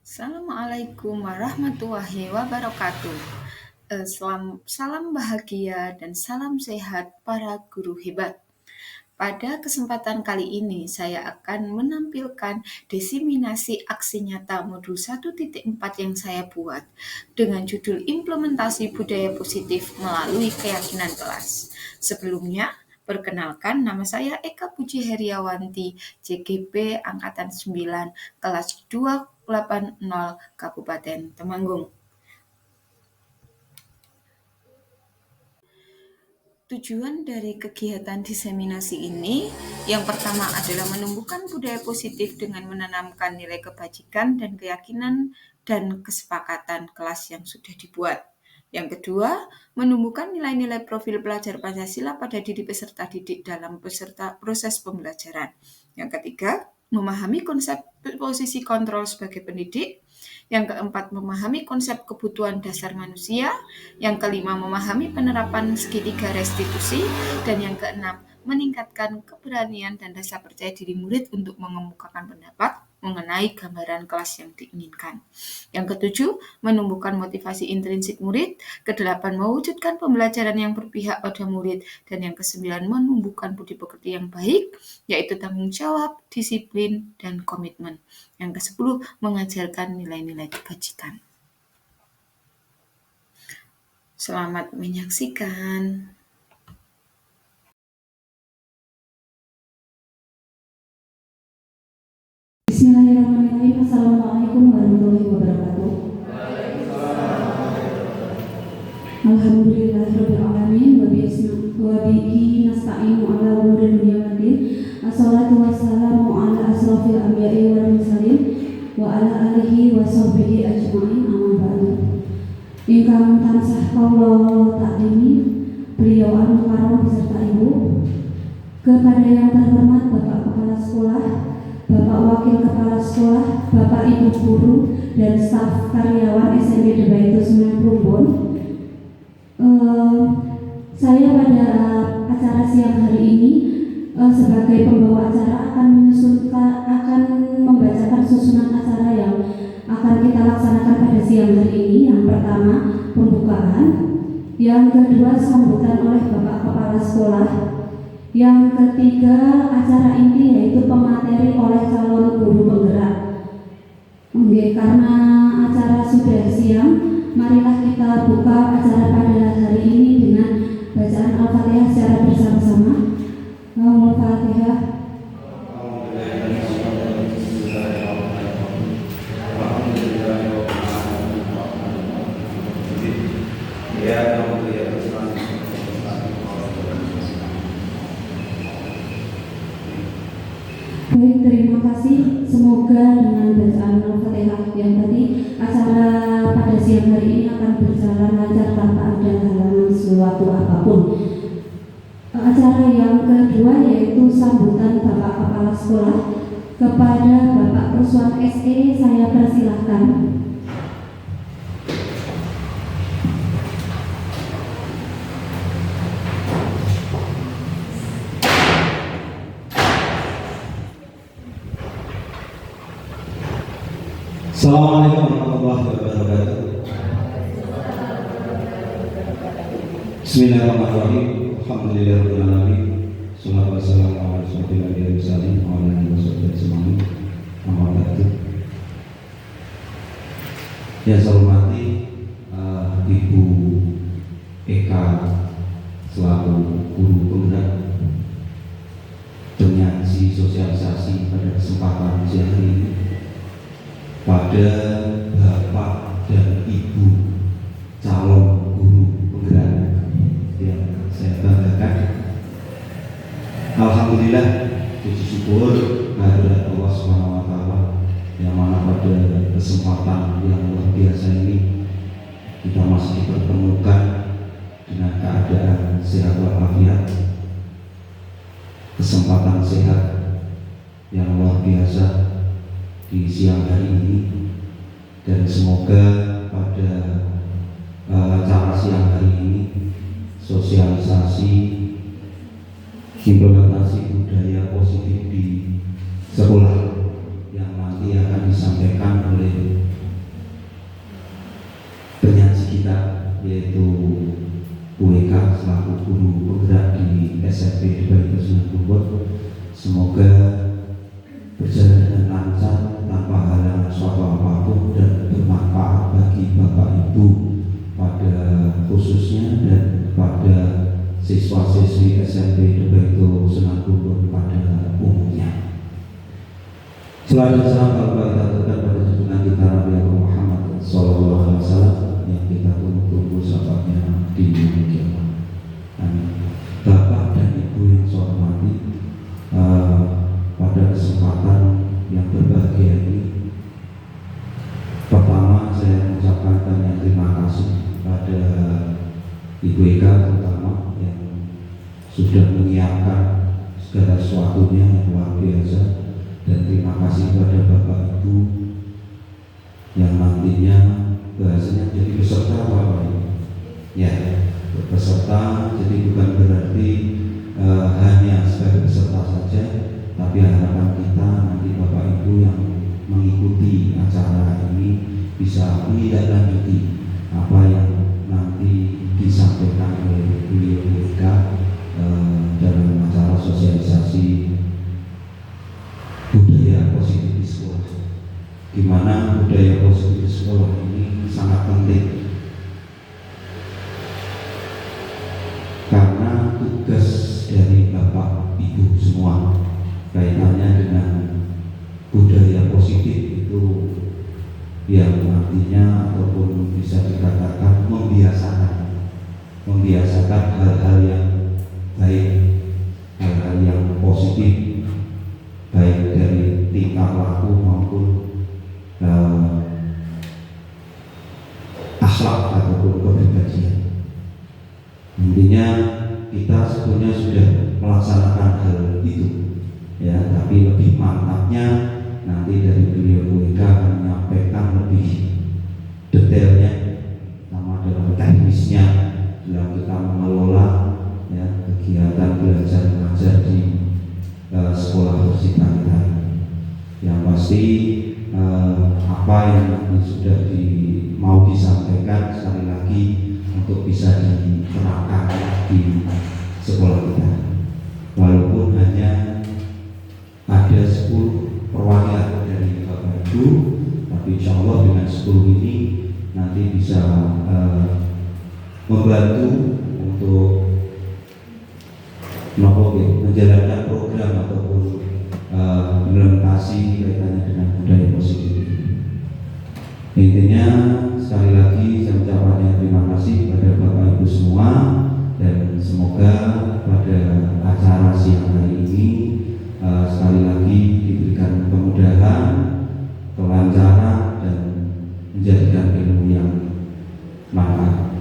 Assalamualaikum warahmatullahi wabarakatuh. Salam bahagia dan salam sehat para guru hebat. Pada kesempatan kali ini saya akan menampilkan diseminasi aksi nyata modul 1.4 yang saya buat dengan judul Implementasi Budaya Positif Melalui Keyakinan Kelas. Sebelumnya, perkenalkan, nama saya Eka Puji Heriawanti, JGP Angkatan 9, kelas 280 Kabupaten Temanggung. Tujuan dari kegiatan diseminasi ini, yang pertama adalah menumbuhkan budaya positif dengan menanamkan nilai kebajikan dan keyakinan dan kesepakatan kelas yang sudah dibuat. Yang kedua, menumbuhkan nilai-nilai profil pelajar Pancasila pada diri peserta didik dalam proses pembelajaran. Yang ketiga, memahami konsep posisi kontrol sebagai pendidik. Yang keempat, memahami konsep kebutuhan dasar manusia. Yang kelima, memahami penerapan segitiga restitusi. Dan yang keenam, meningkatkan keberanian dan rasa percaya diri murid untuk mengemukakan pendapat mengenai gambaran kelas yang diinginkan. Yang ketujuh, menumbuhkan motivasi intrinsik murid. Kedelapan, mewujudkan pembelajaran yang berpihak pada murid. Dan yang kesembilan, menumbuhkan budi pekerti yang baik, yaitu tanggung jawab, disiplin, dan komitmen. Yang ke-10, mengajarkan nilai-nilai kebajikan. Selamat menyaksikan. Bismillahirrahmanirrahim. Assalamualaikum warahmatullahi wabarakatuh. Alhamdulillahirabbil alamin wa bihi nasta'inu ala umuri dunya waddin. Assalatu wassalamu ala asrofil anbiya'i wal mursalin wa ala alihi wa sahbihi ajma'in, amma ba'du. Ingkang tansah kula taklimi beliau anu karom beserta ibu, kepada yang terhormat Bapak Kepala Sekolah, Bapak Wakil Kepala Sekolah, Bapak Ibu Guru, dan staf karyawan SMP Debaitus Sunan Plumbon. Saya pada acara siang hari ini sebagai pembawa acara akan membacakan susunan acara yang akan kita laksanakan pada siang hari ini. Yang pertama, pembukaan. Yang kedua, sambutan oleh Bapak Kepala Sekolah. Yang ketiga, acara inti yaitu pemateri oleh calon guru penggerak. Karena acara sudah siang, marilah kita buka acara pada hari ini dengan bacaan Al-Fatihah secara bersama-sama. Al-Fatihah. Baik, terima kasih. Semoga dengan bacaan Al-Fatihah yang tadi, acara pada siang hari ini akan berjalan lancar tanpa ada halangan suatu apapun. Acara yang kedua yaitu sambutan Bapak Kepala Sekolah. Kepada Bapak Ruswan SE saya persilahkan. Assalamualaikum warahmatullahi wabarakatuh. Bismillahirrahmanirrahim. Alhamdulillahirabbil alamin. Shallallahu wassalamu ala rasulillah wa ala alihi wasallam. Amma ba'du. Yang saya hormati Ibu Eka selaku guru penggerak penyaji sosialisasi pada kesempatan siang hari ini, pada Bapak dan Ibu calon guru penggerak yang saya banggakan. Alhamdulillah, puji syukur kehadirat Allah SWT yang mana pada kesempatan yang luar biasa ini kita masih dipertemukan dengan keadaan sehat walafiat, kesempatan sehat yang luar biasa di siang hari ini, dan semoga pada acara siang hari ini sosialisasi implementasi budaya positif di sekolah yang nanti akan disampaikan oleh yaitu UEK selaku guru penggerak di SMP Debaito Sunan Kumbot. Semoga berjalan dengan lancar tanpa halangan suatu apapun dan bermanfaat bagi Bapak Ibu pada khususnya dan pada siswa-siswi SMP Debaito Sunan Kumbot pada umumnya. Selalu salam kita aturkan pada junjungan kita Nabi Muhammad SAW yang kita tunggu-tunggu sahabatnya di dunia kiamat. Amin. Bapak dan Ibu yang saya hormati, pada kesempatan yang berbahagia ini, pertama saya mengucapkan banyak terima kasih pada Ibu Eka terutama yang sudah menyiapkan segala sesuatunya yang luar biasa. Dan terima kasih kepada Bapak Ibu yang nantinya bahasanya jadi peserta Bapak Ibu. Ya, peserta, jadi bukan berarti hanya sebagai peserta saja, tapi harapan kita nanti Bapak Ibu yang mengikuti acara ini bisa menindaklanjuti apa yang nanti disampaikan oleh beliau mereka dalam acara sosialisasi budaya positif di sekolah, di mana budaya positif di sekolah ini sangat penting karena tugas dari Bapak Ibu semua kaitannya dengan budaya positif itu yang artinya ataupun bisa dikatakan membiasakan hal-hal yang baik, hal-hal yang positif, baik dari tingkah laku maupun akhlak ataupun kepribadian. Intinya kita sebetulnya sudah melaksanakan hal itu, ya. Tapi lebih mantapnya nanti dari beliau UEK akan menyampaikan lebih detailnya, sama dalam teknisnya dalam kita mengelola ya kegiatan belajar mengajar di sekolah bersita kita. Yang pasti apa yang nanti sudah mau disampaikan sekali lagi untuk bisa diterapkan di sekolah kita, walaupun hanya ada 10 perwakilan dari Bapak Ibu, tapi insya Allah dengan 10 ini nanti bisa membantu untuk menjalankan program ataupun implementasi kaitannya dengan budaya positif. Intinya sekali lagi saya ucapkan terima kasih kepada Bapak Ibu semua, dan semoga pada acara siang hari ini sekali lagi diberikan kemudahan, kelancaran, dan menjadikan ilmu yang manfaat.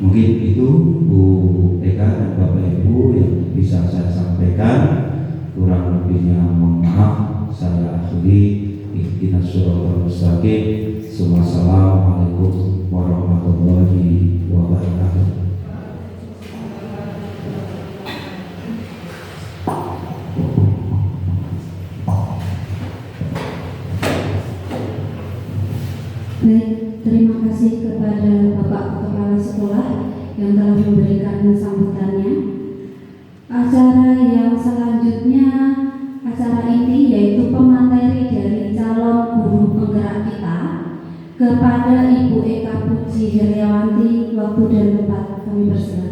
Mungkin itu Bu Eka dan Bapak Ibu yang bisa saya sampaikan. Kurang lebihnya mohon maaf. Saya akhiri. Ihdinas shiratal mustaqim. Wassalamualaikum warahmatullahi wabarakatuh. Baik, terima kasih kepada Bapak Kepala Sekolah yang telah memberikan sambutannya. Acara yang selanjutnya, acara ini yaitu pemateri dari calon guru penggerak kita kepada Ibu Eka Puji Heriawanti. Waktu dan tempat kami persilakan.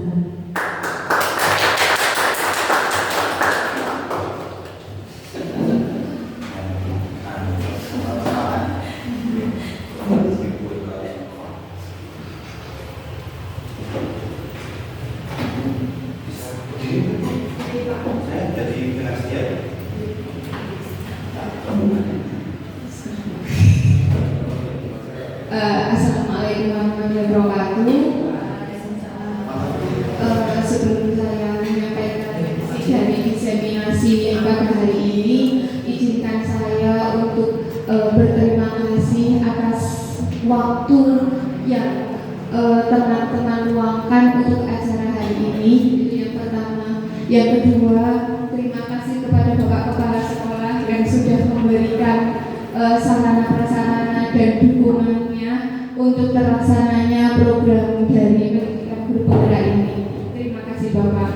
Assalamualaikum warahmatullahi wabarakatuh. Sebelum saya menyampaikan dari diseminasi pada hari ini, izinkan saya untuk berterima kasih atas waktu yang teman-teman luangkan untuk acara hari ini. Itu yang pertama. Yang kedua, terima kasih kepada Bapak Kepala Sekolah yang sudah memberikan sarana prasarana dan dukungannya untuk terlaksananya program dari pendidikan guru penggerak ini. Terima kasih Bapak.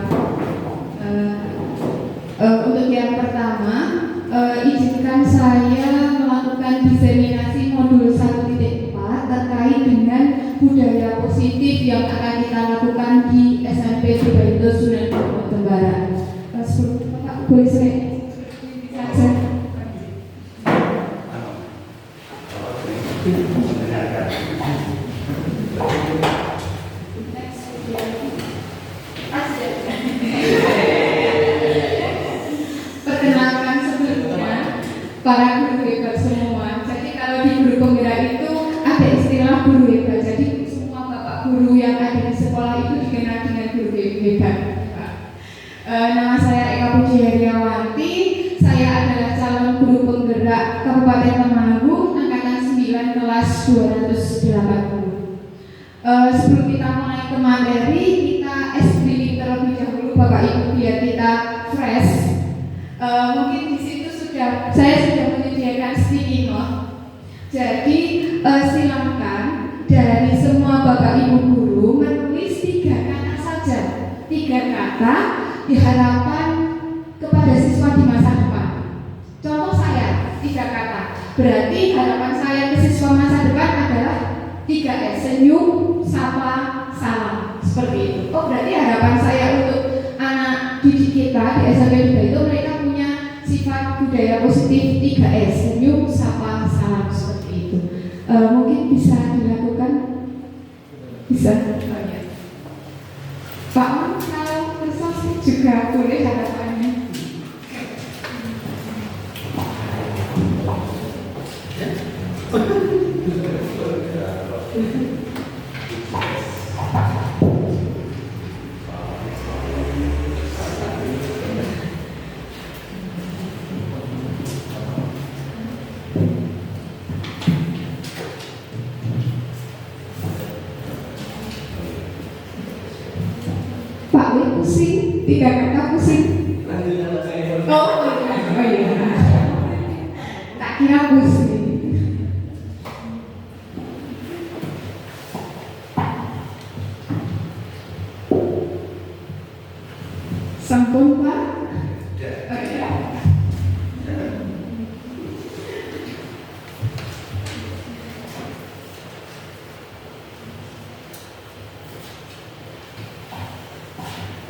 Untuk yang pertama, izinkan saya melakukan diseminasi modul 1.4 terkait dengan budaya positif yang akan kita lakukan di SMP Subaito Sunan Gunung Barat. Sebelum Bapak boleh saya saja. Perkenalkan sebelumnya para guru hebat semua. Jadi kalau di guru penggerak itu ada istilah guru hebat. Jadi semua bapak guru yang ada di sekolah itu dikenal dengan guru hebat. Nama saya Eka Puji Heriawanti. Saya adalah calon guru penggerak Kabupaten Temanggung angkatan 9 kelas 280. Sebelum kita mulai ke materi, kita screening terlebih dahulu Bapak Ibu biar kita fresh. Mungkin di situ saya sudah menyediakan sticky note. Jadi silakan dari semua Bapak Ibu guru menulis 3 kata saja, 3 kata diharapkan kepada siswa di masa depan. Contoh saya 3 kata. Berarti harapan saya ke siswa masa depan adalah 3S, senyum, sapa, salam. Seperti itu. Oh, berarti harapan saya untuk anak didik kita di SMP itu mereka punya sifat budaya positif 3S, senyum, sapa, salam. Seperti itu. Mungkin bisa dilakukan. Bisa. Pak Om, kalau resource juga boleh harapannya. Pak W pusing, 3 kata pusing. Oh iya. Tak kira pusing. Sampun Pak.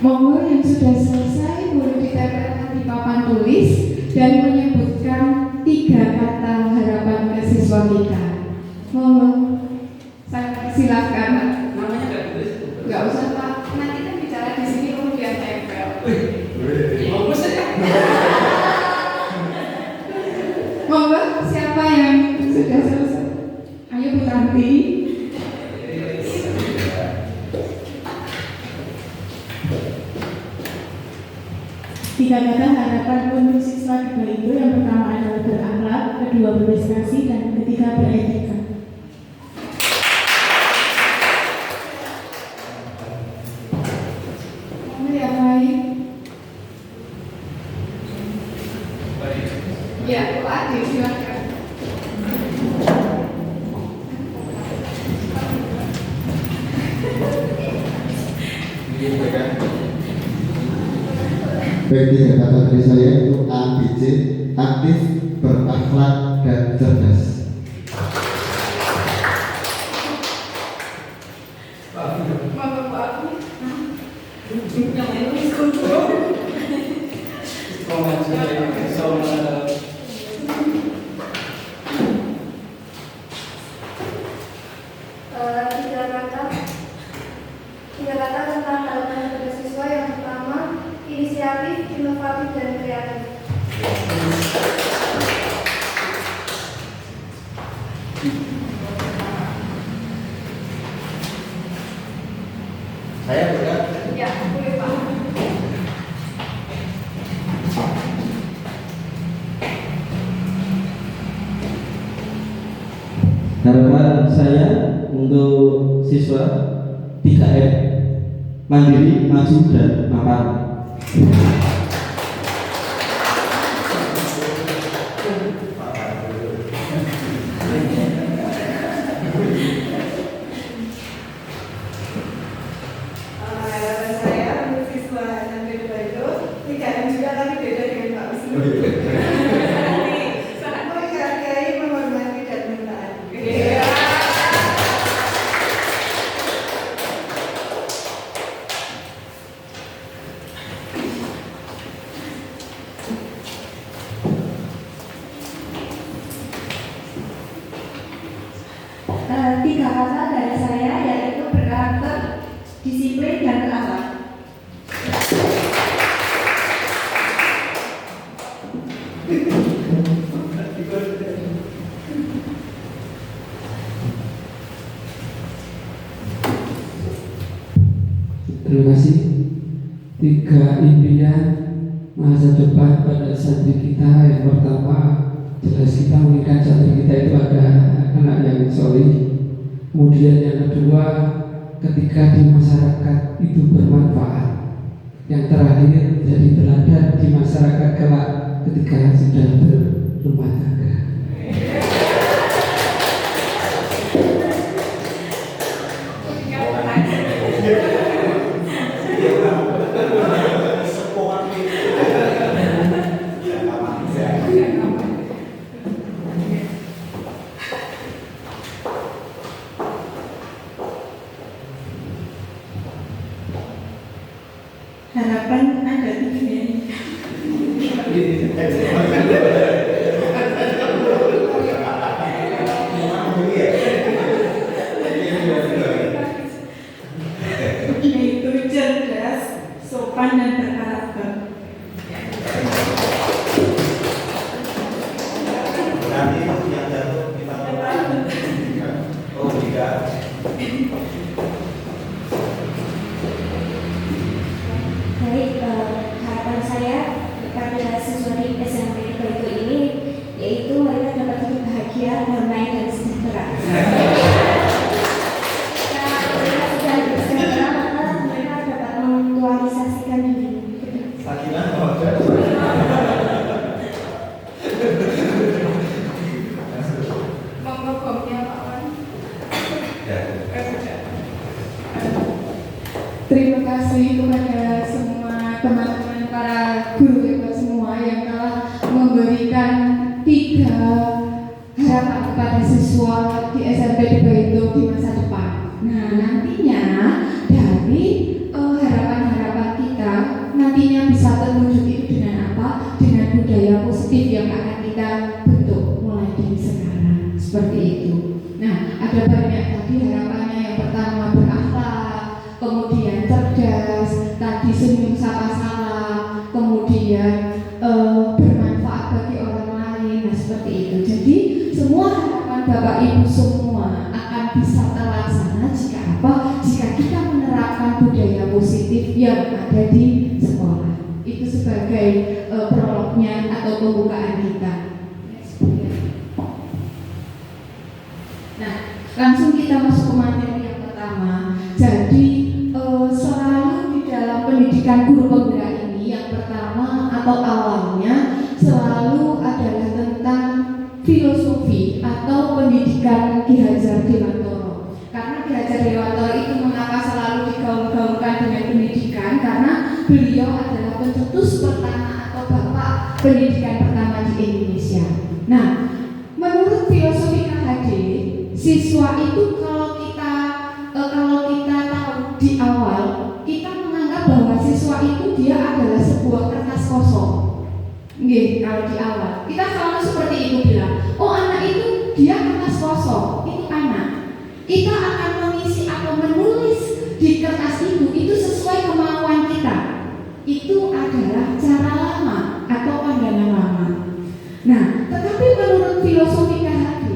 Monggo yang sudah selesai boleh ditempelkan di papan tulis dan menyebutkan 3 kata harapan ke siswa kita. Monggo, saya silakan. Namanya nggak tulis? Nggak usah Pak, nanti kan bicara di sini kemudian tempel. Bagus ya. Monggo, siapa yang sudah selesai? Ayo Bu Tanti. Tiga kata harapan untuk siswa kedua itu yang pertama adalah berakhlak, kedua berprestasi, dan ketiga beretika. Yang lain? Ya, Bu Adi, silakan. Baik, 3 kata dari saya itu ABC, aktif, berakhlak, dan cerdas. Monggo Bu Adi. Tiga kata tentang harapan kepada siswa. Yang pertama, inisiatif, inovatif, dan kreatif. Saya juga. Ya, boleh Pak. Harapan saya untuk siswa 3M, mandiri, maju, dan mapan. Tiga kata dari saya yaitu berkarakter, disiplin, dan teratur. Terima kasih. 3 impian masa depan pada santri kita. Yang pertama, jelas kita menginginkan santri kita itu ada anak yang solih. Kemudian yang kedua, ketika di masyarakat itu bermanfaat. Yang terakhir, jadi teladan di masyarakat kelak ketika sudah berumah tangga. Harapan ada 3 ini. Yaitu cerdas, sopan, dan berkarakter. Nanti yang jatuh kita oh tidak. Baik, harapan saya kepada siswa di SMP Baitu ini yaitu mereka dapat hidup bahagia, damai, dan sejahtera. Kalau mereka sudah hidup sejahtera, maka mereka dapat mengaktualisasikan diri. Terima kasih kepada semua teman-teman para guru hebat semua yang telah memberikan 3 harapan kepada siswa di SMP di Baitu di masa depan. Nah, nantinya dari harapan-harapan kita nantinya bisa terwujud itu dengan apa? Dengan budaya positif yang akan kita bentuk mulai dari sekarang. Seperti itu. Nah, ada banyak tadi harapannya. Yang pertama berakhlak, kemudian cerdas, tadi senyum sapa salam, kemudian bermanfaat bagi orang lain. Nah, seperti itu. Jadi semua harapan Bapak Ibu semua akan bisa terlaksana jika apa? Jika kita menerapkan budaya positif yang ada di sekolah. Itu sebagai prolognya atau pembukaan kita. Nah, langsung kita masuk ke materi yang pertama. Jadi selalu di dalam pendidikan guru penggerak ini yang pertama atau awalnya selalu adalah tentang filosofi atau pendidikan Ki Hajar Dewantara. Karena Ki Hajar Dewantara itu mengapa selalu digaung-gaungkan dengan pendidikan? Karena beliau adalah pencetus pertama atau bapak pendidikan pertama di Indonesia. Nah, menurut filosofi KHD, siswa itu kalau kita tahu di awal, kita menganggap bahwa siswa itu dia adalah sebuah kertas kosong. Nggih, kalau di awal kita selalu seperti itu bilang, oh anak itu dia kertas kosong, itu anak. Kita akan mengisi atau menulis di kertas itu sesuai kemauan kita. Itu adalah cara lama atau pandangan lama. Nah, tetapi menurut filosofi KHD,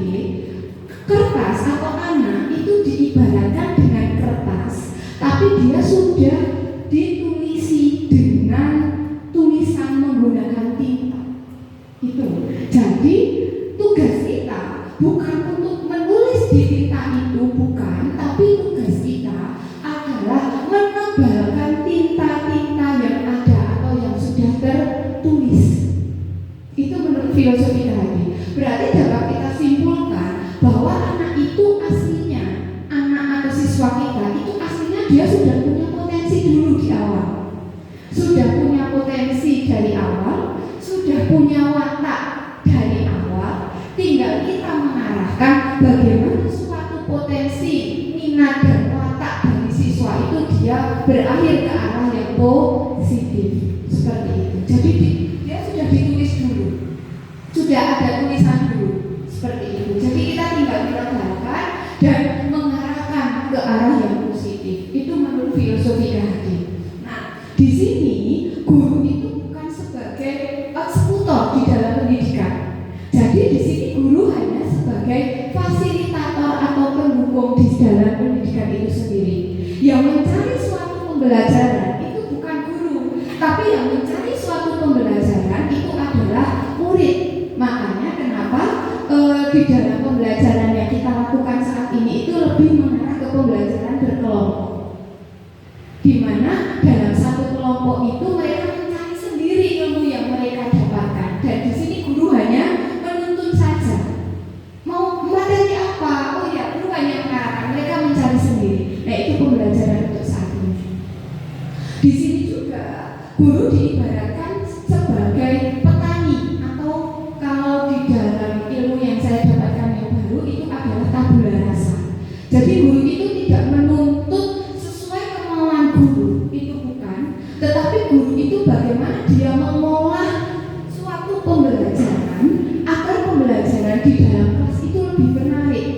kertas atau anak itu diibaratkan dengan kertas, tapi dia sudah ditulisi dengan tulisan menggunakan tinta. Itu. Jadi tugas kita bukan untuk menulis di tinta itu, bukan, tapi tugas kita adalah menebalkan tinta-tinta yang ada atau yang sudah tertulis. Itu menurut filosofi tadi. Berarti dapat kita simpulkan bahwa anak itu aslinya, anak atau siswa kita itu aslinya dia sudah punya potensi dulu di awal. Sudah punya potensi dari awal, sudah punya watak dari awal. Tinggal kita mengarahkan bagaimana suatu potensi, minat dan watak dari siswa itu dia berakhir ke arah yang positif. Seperti itu. Jadi dia sudah ditulis dulu, sudah ada tulisan dulu. Seperti itu. Jadi kita tinggal menegakkan dan mengarahkan ke arah yang positif. Itu menurut filosofi KHD. Nah, di sini guru itu bukan sebagai eksekutor di dalam pendidikan. Jadi di sini guru hanya sebagai fasilitator atau pendukung di dalam pendidikan itu sendiri. Yang mencari suatu pembelajaran itu bukan guru, tapi yang mencari suatu pembelajaran itu adalah murid. Makanya kenapa di dalam pembelajaran yang kita lakukan saat ini itu lebih mengarah ke pembelajaran berkelompok, di mana dalam satu kelompok itu mereka mencari sendiri ilmu yang mereka dapatkan, dan di sini guru hanya menuntun saja. Mau materi apa? Oh ya, guru hanya mengarahkan, mereka mencari sendiri. Nah, itu pembelajaran untuk saat ini. Di sini juga guru diibaratkan sebagai petani, atau kalau di dalam ilmu yang saya dapatkan yang baru itu adalah tabula rasa. Jadi guru itu tidak menuntut sesuai kemauan guru, itu bukan, tetapi guru itu bagaimana dia mengolah suatu pembelajaran agar pembelajaran di dalam kelas itu lebih menarik.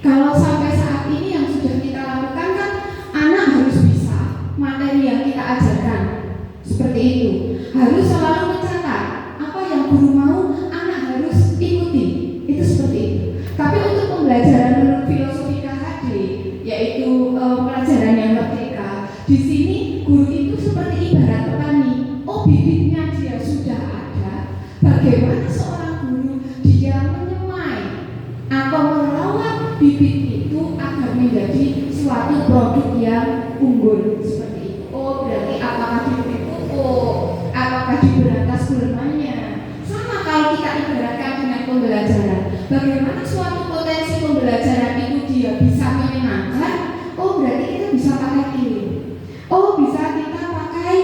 Kalau sampai saat ini yang sudah kita lakukan kan anak harus bisa materi yang kita ajarkan, seperti itu. Harus selalu mencatat apa yang guru mau, anak harus ikuti, itu seperti itu. Tapi untuk pembelajaran menurut filosofi KHD, yaitu pelajaran yang merdeka, di sini guru itu seperti ibarat petani. Oh, bibitnya dia sudah ada, bagaimana seorang guru dia menyemai atau merawat bibit itu agar menjadi suatu produk yang unggul, seperti itu. Oh, berarti apakah diberi pupuk, apakah diberantas gulmanya. Sama kalau kita ibaratkan dengan pembelajaran, bagaimana suatu potensi pembelajaran itu dia bisa menyenangkan. Oh, berarti kita bisa pakai ini. Oh, bisa kita pakai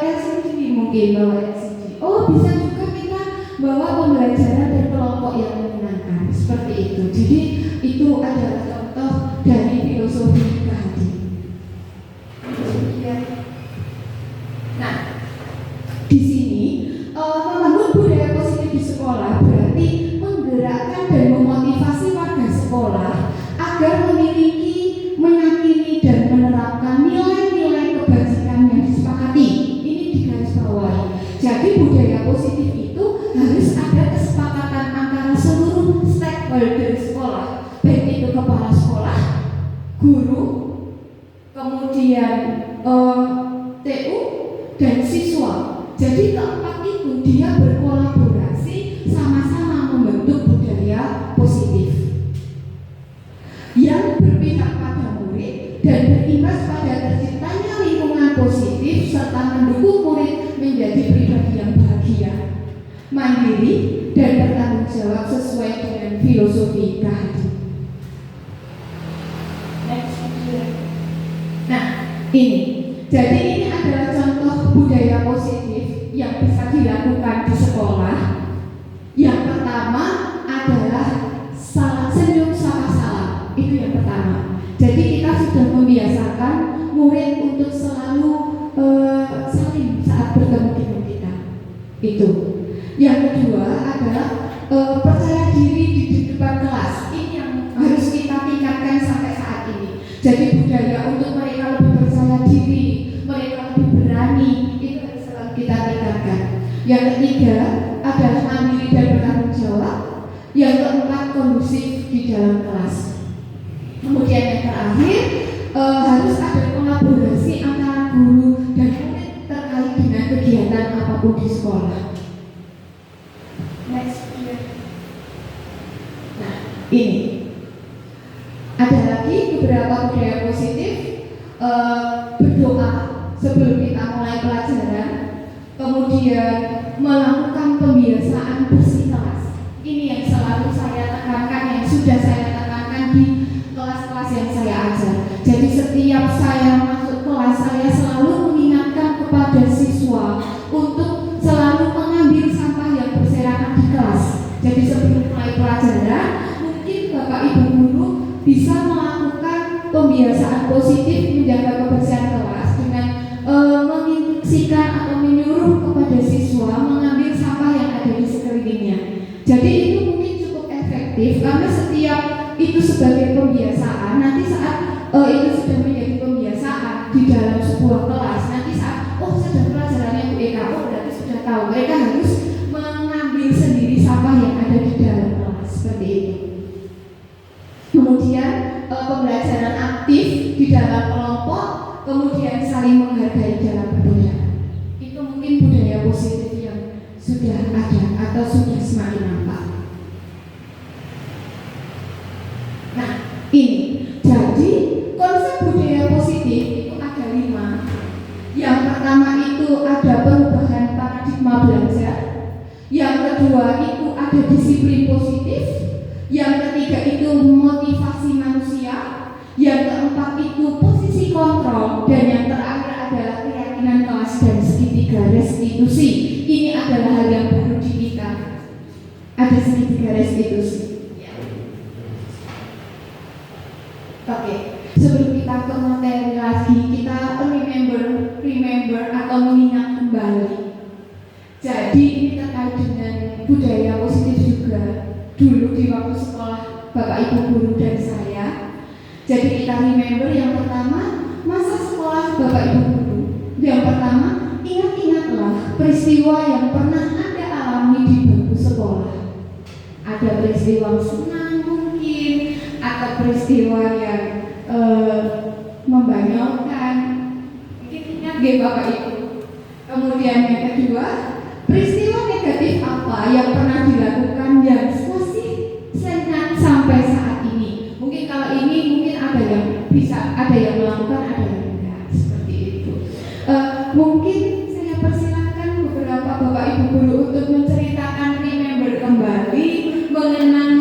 LCD, mungkin bawa LCD. Oh, bisa juga kita bawa pembelajaran berkelompok yang menyenangkan, seperti itu. Jadi itu adalah contoh dari filosofi KHD. Nah, di sini membangun budaya positif di sekolah berarti menggerakkan dan memotivasi warga sekolah agar memiliki, meyakini dan menerapkan nilai-nilai kebajikan yang disepakati. Ini digarisbawahi. Jadi budaya positif itu harus ada kesepakatan antara seluruh stakeholder sekolah, baik itu kepala sekolah, guru, kemudian TU dan siswa. Jadi keempat itu dia berkolaborasi sama-sama membentuk budaya positif yang berpihak pada murid dan berimbas pada terciptanya lingkungan positif serta mendukung murid menjadi pribadi yang bahagia, mandiri dan bertanggung jawab sesuai dengan filosofi KHD. Nah, ini. Jadi ini adalah contoh budaya positif yang bisa dilakukan di sekolah. Yang pertama adalah salam senyum sapa salam. Itu yang pertama. Jadi kita sudah membiasakan murid untuk selalu saling saat bertemu dengan kita. Itu. Yang kedua adalah percaya diri di depan kelas. Ini yang harus kita tingkatkan sampai saat ini. Jadi budaya untuk mereka lebih percaya diri, mereka lebih berani, itu harus selalu kita tingkatkan. Yang ketiga adalah mandiri dan bertanggung jawab. Yang keempat kondusif di dalam kelas. Kemudian yang terakhir harus ada kolaborasi antara guru dan murid terkait dengan kegiatan apapun di sekolah. Next. Nah, ini ada lagi beberapa budaya positif. Berdoa sebelum kita mulai pelajaran, kemudian melakukan pembiasaan bersih kelas. Ini yang selalu saya tekankan, yang sudah saya tekankan di kelas-kelas yang saya ajar. Jadi setiap saya masuk kelas, saya selalu mengingatkan kepada siswa untuk selalu mengambil sampah yang berserakan di kelas. Jadi sebelum mulai pelajaran, mungkin Bapak Ibu guru bisa melakukan pembiasaan positif menjaga kebersihan kelas dengan menginstruksikan atau menyuruh kepada siswa mengambil sampah yang ada di sekelilingnya. Jadi itu mungkin cukup efektif karena setiap itu itu sebagai pembiasaan, nanti saat itu sudah menjadi pembiasaan di dalam sebuah kelas, nanti saat sudah pelajarannya Bu Eka, berarti sudah tahu, mereka harus mengambil sendiri sampah yang ada di dalam kelas, seperti itu. Kemudian pembelajaran aktif di dalam kelompok, kemudian saling menghargai dalam perbedaan. Itu mungkin budaya positif yang sudah ada atau sudah semakin nampak. Nah, ini jadi konsep budaya positif itu ada 5. Yang pertama itu ada perubahan paradigma belajar. Yang kedua itu ada disiplin positif. Yang ketiga itu motivasi manusia. Yang keempat itu posisi kontrol. Dan yang terakhir adalah keyakinan kelas dan segitiga restitusi. Ini adalah hal yang baru di kita. Ada segitiga restitusi. Oke, sebelum kita ke materi lagi, kita remember atau mengingat kembali. Jadi ini terkait dengan budaya positif juga. Dulu di waktu sekolah Bapak Ibu guru dan saya. Jadi kita remember yang pertama masa sekolah Bapak Ibu guru. Yang pertama, ingat-ingatlah peristiwa yang pernah Anda alami di bangku sekolah. Ada peristiwa senang mungkin, atau peristiwa yang membanyolkan. Mungkin ingat nggih Bapak Ibu. Kemudian yang kedua, peristiwa negatif apa yang pernah dilakukan yang masih senang sampai saat ini. Mungkin kalau ini mungkin ada yang bisa, ada yang melakukan, ada yang enggak, seperti itu. Mungkin saya persilakan beberapa Bapak Ibu guru untuk menceritakan remember kembali, mengenang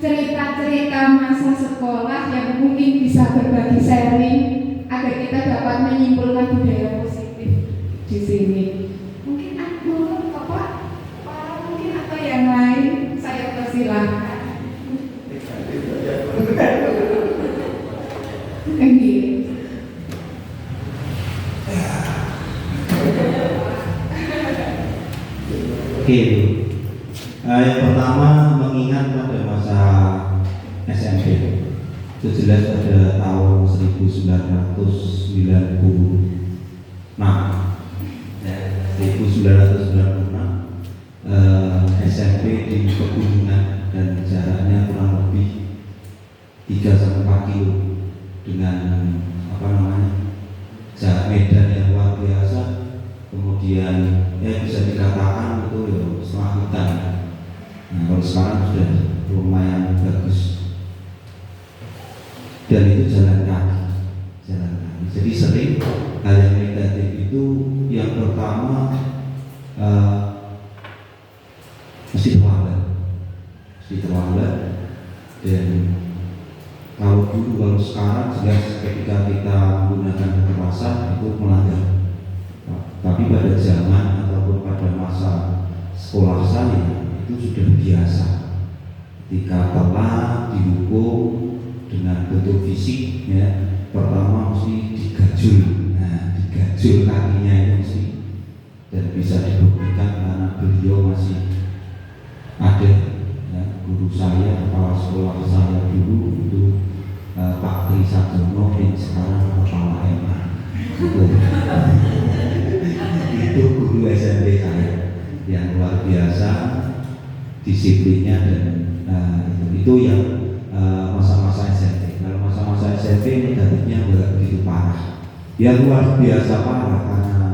cerita-cerita masa sekolah yang mungkin bisa berbagi sharing agar kita dapat menyimpulkan budaya positif di sini. Mungkin aku, Bapak, mungkin atau yang lain, saya persilakan. Oke, yang pertama mengingat pada masa SMP. Itu jelas pada tahun 1996. 1996 SMP di Pegunungan dan jaraknya kurang lebih 3-4 kilo dengan jarak medan yang luar biasa. Kemudian bisa dikatakan itu setengah hutan. Nah, kalau sekarang sudah lumayan bagus. Dan itu jalan kaki. Jadi sering hal yang negatif itu yang pertama mesti terlambat. Dan kalau sekarang jelas ketika kita menggunakan kekerasan itu melanggar. Tapi pada zaman ataupun pada masa sekolah saya itu sudah biasa. Ketika telat dihukum dengan bentuk fisik, pertama mesti digajul. Digajul kakinya itu mesti, dan bisa dibuktikan karena beliau masih ada. Guru saya, kepala sekolah saya dulu itu Pak Tri Sadono, yang sekarang kepala MA. Itu guru SMP saya yang luar biasa disiplinnya, dan itu yang masa-masa SMP. Kalau masa-masa SMP negatifnya nggak begitu parah, ya luar biasa parah karena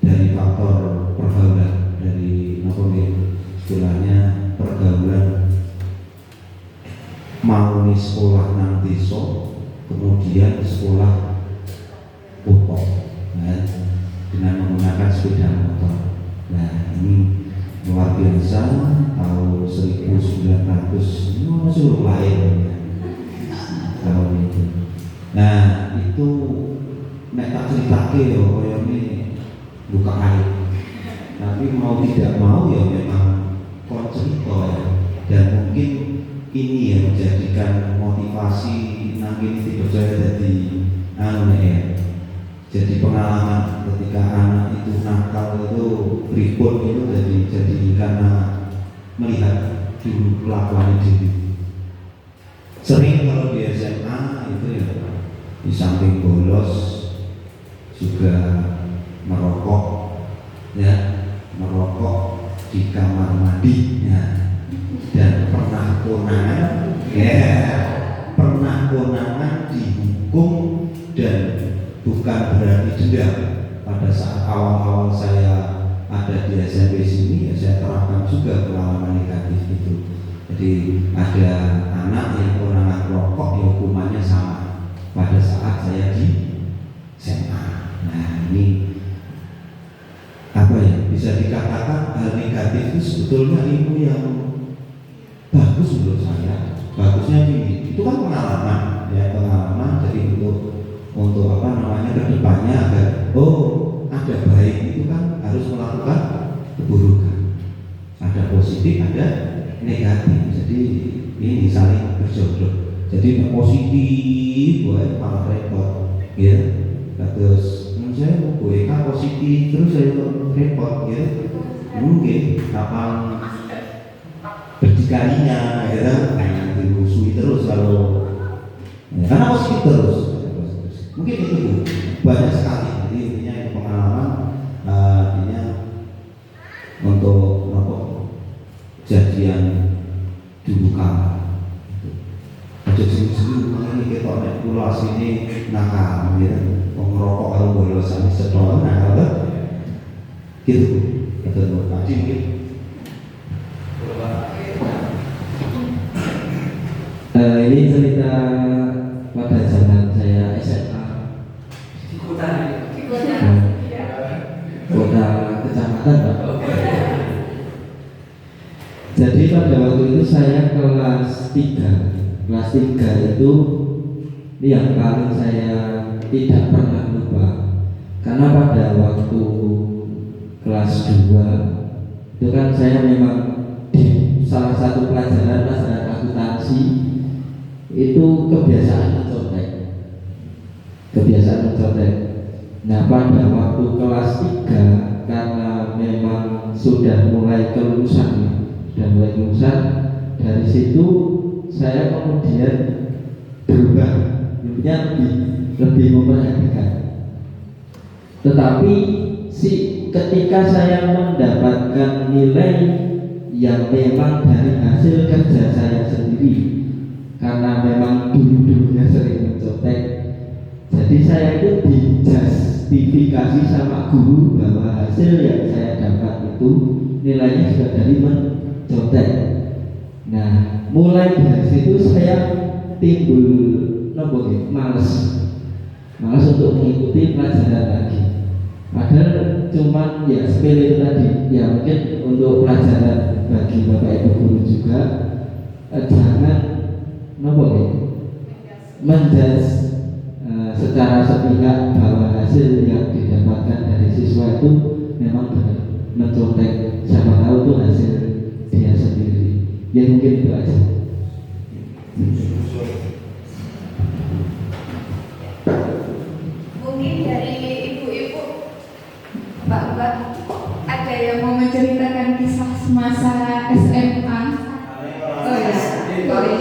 dari faktor pergaulan, dari istilahnya pergaulan mau nih sekolah nang desa, kemudian sekolah potong dengan menggunakan sepeda motor. Nah, ini luar biasa. Tahun 1900 suruh lahir tahun itu. Nah, itu nek tak ceritake kaya ini buka air. Tapi mau tidak mau ya memang kon cerita ya. Dan mungkin ini yang menjadikan motivasi nangin tidak saya jadi pengalaman ketika anak itu nakal itu ribut itu jadi karena melihat dulu kelakuan diri. Sering kalau di SMA itu ya di samping bolos juga merokok, ya, merokok di kamar mandi, ya, dan pernah konangan, ya, pernah konangan dihukum dan bukan berarti dendam. Pada saat awal-awal saya ada di SMP sini, ya saya terapkan juga pengalaman negatif itu. Jadi ada anak yang konangan rokok, ya hukumannya sama pada saat saya di SMA. Nah ini apa ya, bisa dikatakan hal negatif itu sebetulnya ilmu yang bagus menurut saya. Bagusnya ini, itu kan pengalaman, ya pengalaman. Jadi untuk apa namanya kedepannya agar ada baik itu kan harus melakukan keburukan. Ada positif, ada negatif. Jadi ini saling berjodoh. Jadi positif, buat malah repot, ya. Terus saya mau buat positif, terus saya repot, ya. Mungkin kapan berdikarinya, ya, dimusuhi terus kalau, ya, karena positif terus. Mungkin itu banyak sekali. Jadi intinya itu pengalaman, intinya untuk kejadian dulu kala. Aja sini-sini ini kita nek kula asline nakal, ya. Wong ngerokok kalau bolosan sedol nakal kan. Gitu. Betul Pak Cing. Ini cerita pada zaman saya SMA. Kota kecamatan Pak. Jadi pada waktu itu saya kelas 3. Kelas 3 itu yang paling saya tidak pernah lupa. Karena pada waktu kelas 2 itu kan saya memang di salah satu pelajaran akuntansi itu kebiasaan mencontek. Nah pada waktu kelas 3 karena memang sudah mulai kelulusan, dari situ saya kemudian berubah, lebih memperhatikan. Tetapi ketika saya mendapatkan nilai yang memang dari hasil kerja saya sendiri, karena memang dulu-dulunya sering mencontek, jadi saya itu dijustifikasi sama guru bahwa hasil yang saya dapat itu nilainya juga dari mencontek. Nah, mulai dari situ saya timbul males untuk mengikuti pelajaran lagi. Padahal cuman ya sepele itu tadi, ya mungkin untuk pelajaran bagi bapak ibu guru juga, jangan menjudge secara sepihak bahwa hasil yang didapatkan dari siswa itu memang benar mencontek. Siapa tahu itu hasil dia sendiri. Ya mungkin itu aja. Mungkin dari ibu-ibu, mbak-mbak, ada yang mau menceritakan kisah semasa SMA? Oh ya, boleh.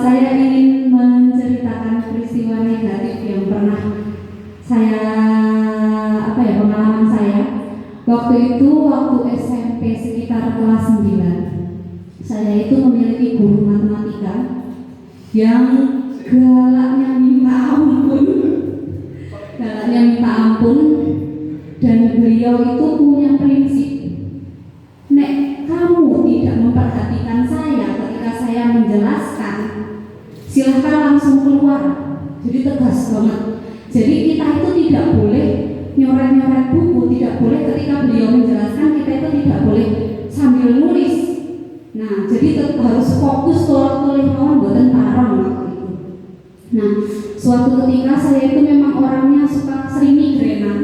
Saya ingin menceritakan peristiwa negatif yang pernah pengalaman saya. Waktu SMP sekitar kelas 9, saya itu memiliki guru matematika yang galaknya minta ampun, dan beliau itu punya prinsip, nek kamu tidak memperhatikan saya ketika saya menjelaskan, silahkan langsung keluar. Jadi tegas banget. Jadi kita itu tidak boleh nyoret-nyoret buku, tidak boleh ketika beliau menjelaskan, kita itu tidak boleh sambil nulis. Nah, jadi harus fokus tulis mawon boten parang waktu itu. Nah, suatu ketika saya itu memang orangnya sering migrenan.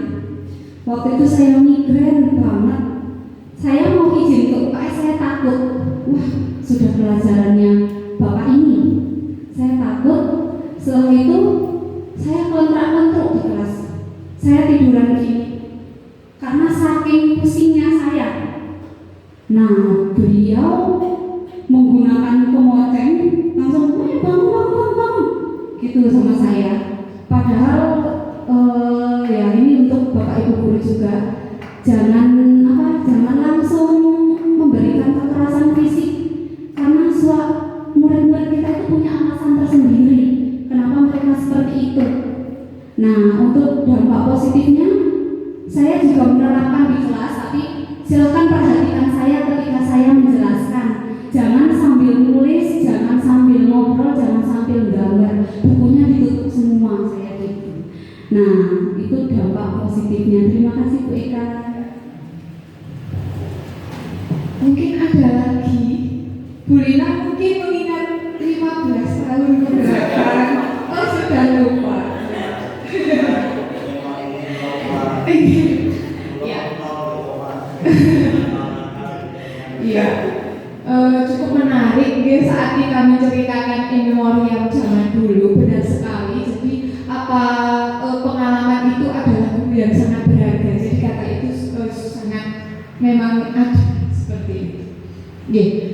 Waktu itu saya migren banget. Saya mau izin ke UKS, saya takut. Wah, sudah pelajarannya Bapak ini. Saya takut. Setelah itu saya kontrak-kontrak di kelas. saya tiduran gini karena saking pusingnya saya. Nah, beliau menggunakan kemoceng langsung bangun gitu sama saya. Padahal ya ini untuk Bapak Ibu guru juga, jangan langsung memberikan kekerasan fisik, karena murid-murid kita itu punya alasan tersendiri kenapa mereka seperti itu. Nah, untuk dampak positifnya saya juga menerapkan di kelas, tapi silakan perhatikan saya ketika saya menjelaskan. Jangan sambil nulis, jangan sambil ngobrol, jangan sambil gambar, bukunya ditutup semua, saya gitu. Nah, itu dampak positifnya. Terima kasih Bu Eka. Mungkin ada lagi. Bu Lina mungkin mengingat 15 tahun ke belakang. Oh, sudah lupa. Iya. Cukup menarik ya, saat kita menceritakan in memoriam zaman dulu, benar sekali. Jadi pengalaman itu adalah guru yang sangat berharga. Jadi kata itu sangat memang ada seperti itu.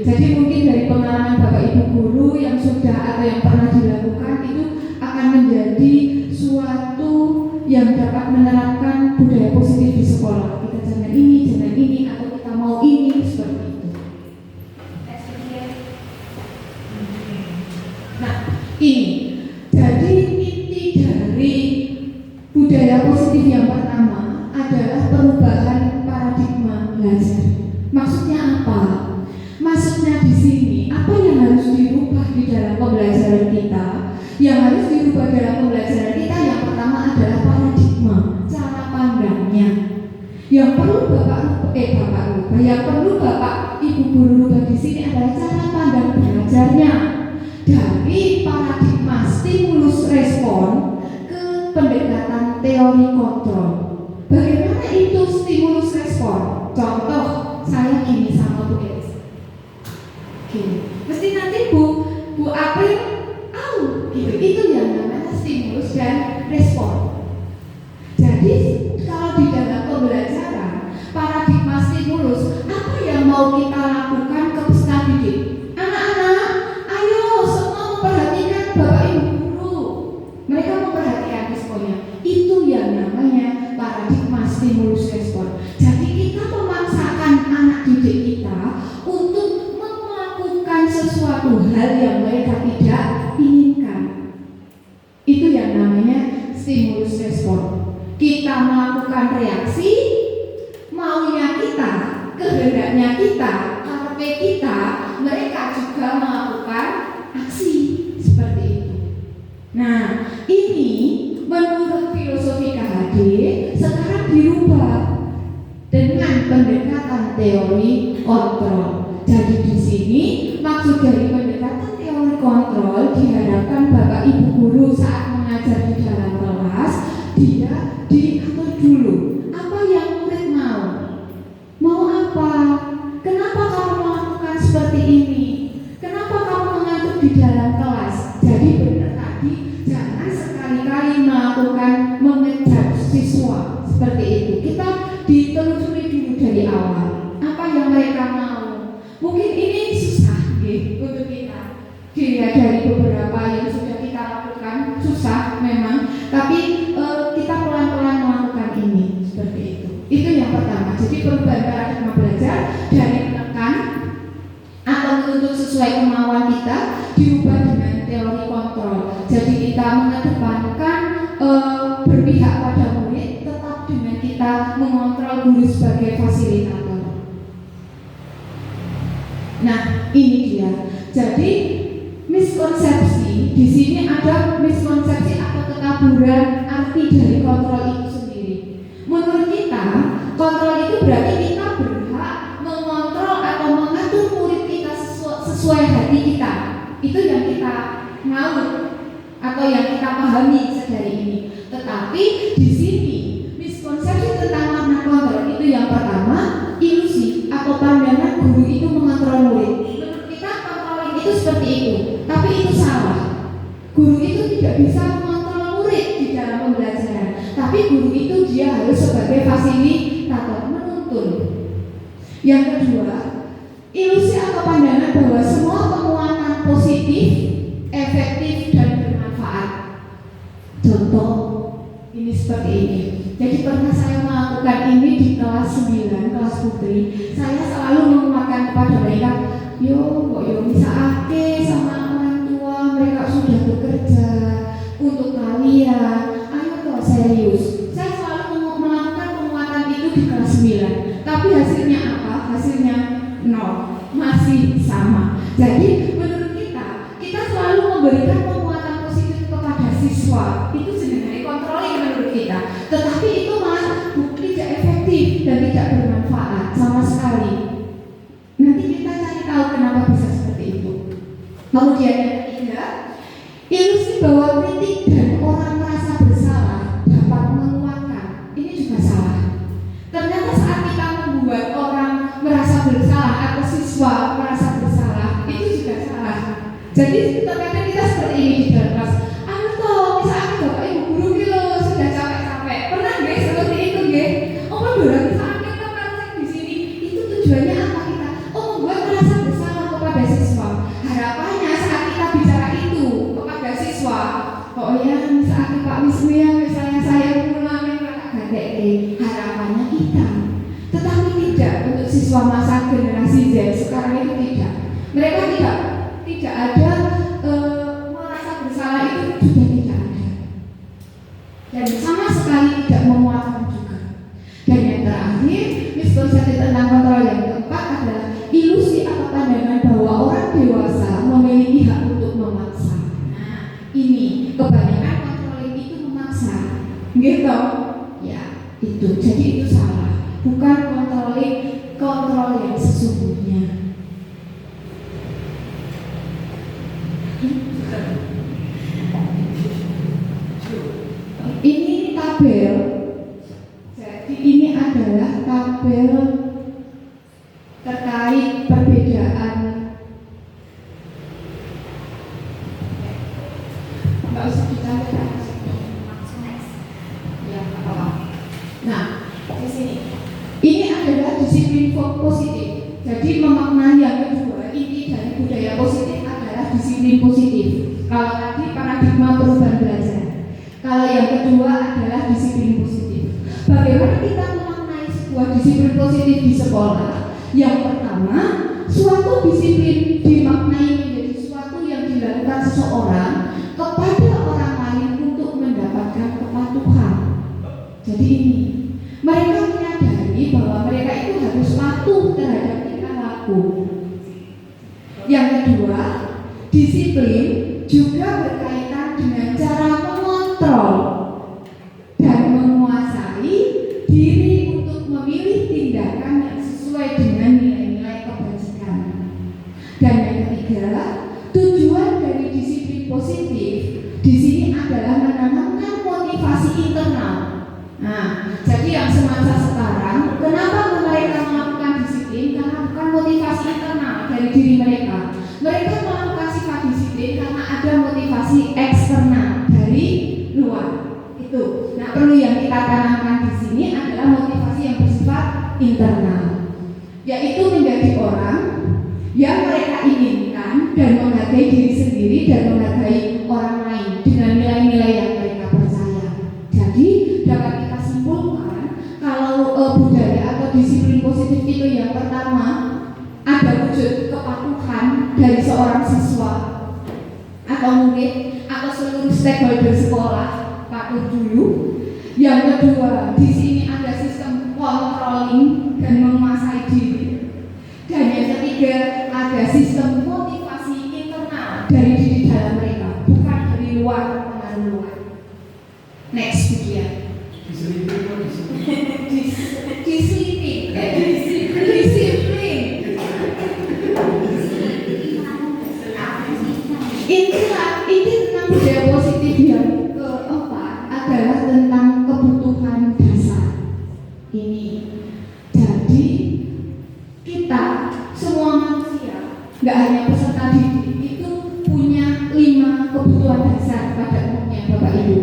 Jadi mungkin dari pengalaman Bapak Ibu guru yang sudah atau yang pernah dilakukan itu akan menjadi suatu yang dapat menerapkan budaya positif di sekolah. Kita jangan ini, atau kita mau ini, seperti itu. Nah, ini jadi inti dari budaya positif yang pertama adalah perubahan paradigma belajar. Maksudnya apa? Maksudnya di sini apa yang harus dirubah di dalam pembelajaran kita? Yang harus dirubah dalam pembelajaran kita yang pertama adalah paradigma, cara pandangnya. Yang perlu yang perlu Bapak Ibu guru rubah di sini adalah cara pandang belajarnya. Dari paradigma stimulus respon ke pendekatan teori kontrol. Bagaimana itu stimulus respon? Contoh, saya gini sama Bu Elis. Gini. Mesti nanti Bu April tahu gitu. Itu yang namanya stimulus dan respon. Jadi kalau di dalam pembelajaran paradigma stimulus, apa yang mau kita lakukan ke peserta didik? Anak-anak, ayo semua memperhatikan Bapak Ibu guru. Mereka memperhatikan responnya. Itu yang namanya paradigma stimulus respon. Jadi kita memaksakan anak didik kita untuk melakukan sesuatu hal yang mereka tidak inginkan. Itu yang namanya stimulus respon. Kita melakukan reaksi, maunya kita, kehendaknya kita, karepe kita, mereka juga melakukan aksi seperti itu. Nah, ini menurut filosofi KHD sekarang dirubah dengan pendekatan teori kontrol. Jadi di sini maksud dari pendekatan teori kontrol diharapkan Bapak Ibu guru saat mengajar di dalam kelas dia diatur dulu apa yang murid mau apa, kenapa kamu melakukan seperti ini, kenapa kamu mengantuk di dalam kelas. Jadi benar tadi, jangan sekali-kali melakukan mengejar siswa seperti itu. Kita ditelusuri dulu dari awal apa yang mereka mau. Mungkin ini susah untuk kita dilihat dari beberapa yang sudah kita lakukan, susah memang, tapi kita pelan-pelan melakukan ini seperti itu. Itu yang pertama. Jadi perubahan paradigma belajar dari menekan atau menuntut sesuai kemauan kita diubah dengan teori kontrol. Jadi kita mengedepankan berpihak pada murid, tetap dengan kita mengontrol guru sebagai fasilitator. Nah, ini dia. Jadi miskonsepsi di sini ada miskonsepsi atau kekaburan arti dari kontrol itu sendiri. Menurut kita, kontrol itu berarti kita berhak mengontrol atau mengatur murid kita sesuai hati kita. Itu yang kita mau atau yang kita pahami dari ini. Tetapi di sini miskonsepsi tentang makna kontrol itu yang pertama, ilusi atau pandangan guru itu mengontrol murid. Menurut kita kontrol itu seperti itu, tapi itu salah. Guru itu tidak bisa mengontrol murid di dalam pembelajaran. tapi guru itu dia harus sebagai fasilitator, menuntun. Yang kedua, ilusi atau pandangan bahwa semua penguatan positif, efektif dan bermanfaat. Contoh ini seperti ini. Jadi pernah saya melakukan ini di kelas 9, kelas putri. Saya selalu menguatkan kepada mereka, yo bisa ake sama orang tua, mereka sudah bekerja untuk kalian. Ayo toh serius. Saya selalu melakukan penguatan itu di kelas 9. Tapi hasilnya apa? Hasilnya nol, masih sama. Jadi menurut kita selalu memberikan penguatan positif kepada siswa. Itu sebenarnya kontroling menurut kita. Tetapi itu malah tidak efektif dan tidak bermanfaat sama sekali. Nanti kita cari tahu kenapa bisa seperti itu. Kemudian yang ketiga, ilusi bahwa kritik dan orang merasa bersalah dapat menguatkan. Ini juga salah. Ternyata saat kita membuat orang merasa bersalah atau siswa merasa bersalah, itu juga salah. Jadi terkadang kita seperti ini di dalam kelas. Misalnya bapak ibu guru gitu sudah capek-capek. Pernah nggak seperti itu nggak? Misalnya kita praktek di sini, itu tujuannya apa kita? Membuat merasa bersalah kepada siswa. Harapannya saat kita bicara itu kepada siswa, misalnya Pak Wisnu ya, misalnya saya pulang kakak gadek, harapannya kita. Tetapi tidak untuk siswa masa generasi Z sekarang itu tidak. Mereka tidak ada merasa bersalah, itu sudah tidak ada. Dan sama sekali tidak memuatkan juga. Dan yang terakhir, miskonsepsi tentang kontrol yang keempat adalah ilusi atau pandangan bahwa orang dewasa memiliki hak untuk memaksa. Nah, ini kebanyakan kontroling itu memaksa, gitu? Ya, itu. Jadi itu salah. Bukan kontrol yang sesungguhnya. Ini tabel. Jadi ini adalah tabel terkait perbedaan. Nggak usah dicatat. Ya, apa-apa. Nah, di sini. Ini adalah disiplin positif. Jadi memaknai yang kedua, inti dari budaya positif adalah disiplin positif. Kalau tadi paradigma perubahan belajar. Kalau yang kedua adalah disiplin positif. Bagaimana kita memaknai sebuah disiplin positif di sekolah? Yang pertama, suatu disiplin dimaknai menjadi suatu yang dilakukan seseorang kepada orang lain untuk mendapatkan kepatuhan. Jadi ini, mereka menyadari bahwa mereka itu harus patuh terhadap tingkah laku. Yang kedua, disiplin juga berkaitan dengan cara mengontrol dan menguasai diri untuk memilih tindakan yang sesuai dengan nilai-nilai kebajikan. Dan yang ketiga, tujuan dari disiplin positif di sini adalah menanamkan motivasi internal. Nah, jadi yang semasa sekarang, kenapa mereka melakukan disiplin? Karena bukan motivasi internal dari diri mereka. Mereka melakukan sifat disiplin karena ada motivasi eksternal dari luar. Itu. Nah, perlu yang kita tanamkan di sini adalah motivasi yang bersifat internal, yaitu menjadi orang yang mereka inginkan dan menghargai diri sendiri dan menghargai orang lain dengan nilai-nilai yang mereka percaya. Jadi dapat kita simpulkan kalau budaya atau disiplin positif itu yang pertama ada wujud kepatuhan dari seorang siswa atau murid atau seluruh stakeholder sekolah patuh dulu. Yang kedua, di sini ada sistem controlling dan menguasai diri. Dan yang ketiga, ada sistem motivasi internal dari diri dalam mereka, bukan dari luar pengaruh luar. Next video. Disiplin. Ini tentang budaya positif yang keempat adalah tentang kebutuhan dasar. Ini jadi kita semua manusia, nggak hanya peserta didik, itu punya 5 kebutuhan dasar pada umumnya, Bapak Ibu.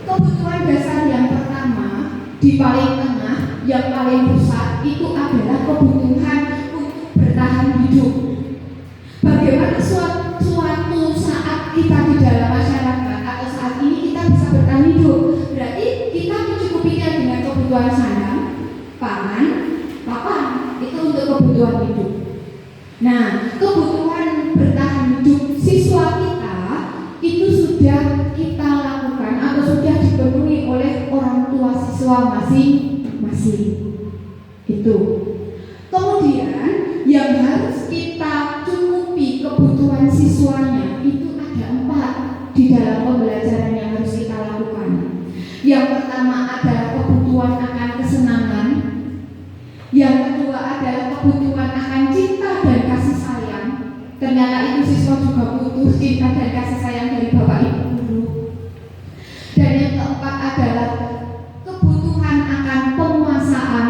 Kebutuhan tengah yang paling pusat itu adalah kebutuhan untuk bertahan hidup. Bagaimana suatu saat kita di dalam masyarakat atau saat ini kita bisa bertahan hidup? Berarti kita mencukupinya dengan kebutuhan sandang, pangan, papan, itu untuk kebutuhan hidup. Nah, kebutuhan bertahan hidup siswa kita itu sudah kita lakukan atau sudah dipenuhi oleh orang tua siswa masing-masing. Itu. Kemudian yang harus kita cukupi kebutuhan siswanya itu ada 4 di dalam pembelajaran yang harus kita lakukan. Yang pertama adalah kebutuhan akan kesenangan. Yang kedua adalah kebutuhan akan cinta dan kasih sayang. Ternyata itu siswa juga butuh cinta dan kasih sayang dari Bapak Ibu guru. Dan yang keempat adalah kebutuhan akan penguasaan.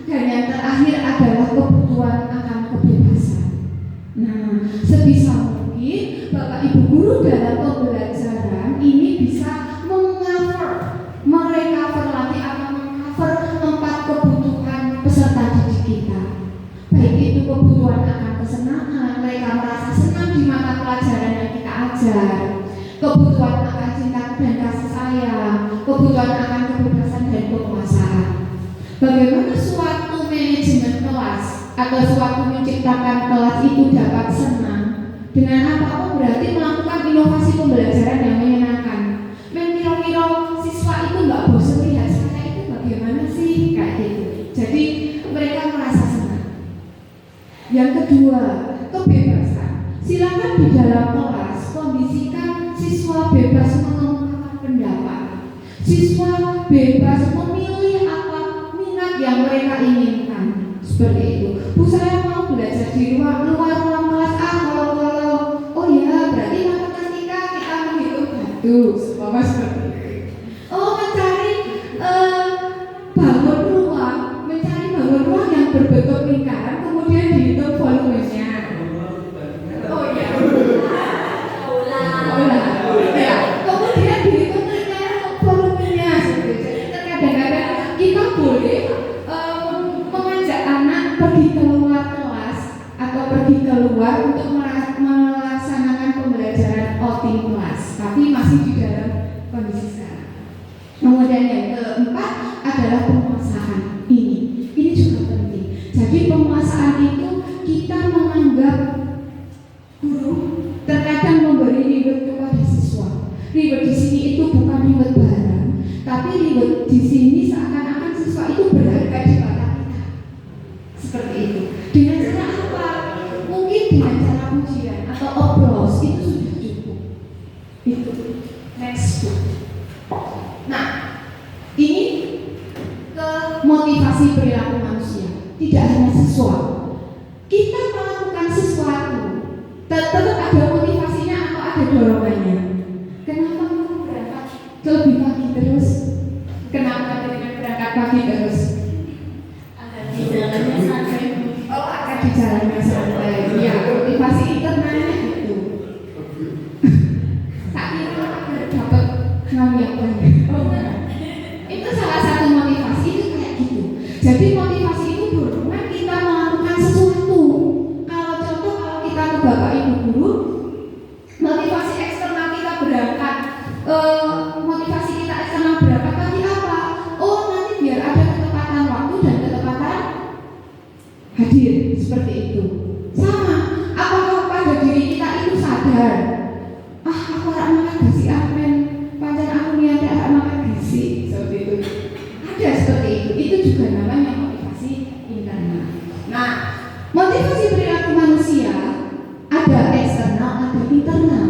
Dan yang terakhir adalah kebutuhan akan kebebasan. Nah, sebisa mungkin Bapak Ibu guru dalam pembelajaran ini bisa merecover lagi atau mengcover 4 kebutuhan peserta didik kita. Baik itu kebutuhan akan kesenangan, mereka merasa senang di mata pelajaran yang kita ajar, kebutuhan akan cinta dan kasih sayang, kebutuhan akan kebebasan dan penguasaan. Bagaimana suatu manajemen kelas atau suatu menciptakan kelas itu dapat senang? Dengan apa? Berarti melakukan inovasi pembelajaran yang menyenangkan. Kira-kira siswa itu nggak bosan lihat saya itu bagaimana sih kayak gitu. Jadi mereka merasa senang. Yang kedua, kebebasan. Silakan di dalam kelas kondisikan siswa bebas mengungkapkan pendapat. Siswa bebas memilih apa minat yang mereka inginkan. Seperti itu. Bu, saya mau belajar di luar ruang kelas. Oh ya, berarti matematika kita menghitung batu. Semoga seperti itu. Oh, mencari bangun ruang yang berbentuk lingkaran, kemudian dihitung volumenya. Oh ya. Ya, kemudian dihitung volumenya. Kadang-kadang kita boleh mengajak anak pergi keluar kelas atau pergi keluar untuk melaksanakan pembelajaran outing kelas, tapi masih di dalam kondisi sekarang. Kemudian yang keempat adalah penguasaan. Ini juga penting. Jadi penguasaan itu kita menganggap guru terkadang memberi reward kepada siswa. Reward di sini itu bukan reward barang, tapi reward di sini seakan-akan siswa itu berharga di mata kita. Seperti itu. Dengan cara apa? Mungkin dengan cara pujian atau applause itu sudah cukup. Itu. Next book. Nah, ini ke motivasi perilaku manusia. Tidak hanya siswa. Kita melakukan sesuatu, tetap ada motivasinya atau ada dorongannya. Kenapa kamu berangkat lebih pagi terus? Kenapa dengan berangkat pagi terus? Agar di jalannya santai. Oh, agar di jalannya santai. Ya, motivasi internalnya itu. Tak kira agar dapat uang yang banyak. Itu salah satu motivasi itu kayak gitu. Jadi motivasi itu dorongan kita melakukan sesuatu. Kalau kita ke Bapak Ibu guru, motivasi eksternal kita berangkat, motivasi kita eksternal berangkat tadi apa? Oh, nanti biar ada ketepatan waktu dan ketepatan hadir, seperti itu. Sama, apakah pada diri kita itu sadar? Aku ora makan gisi amen, pancen aku niate ora makan gisi, seperti itu. Ada seperti itu. Itu juga namanya motivasi internal. Nah, motivasi perilaku manusia ada eksternal, ada internal.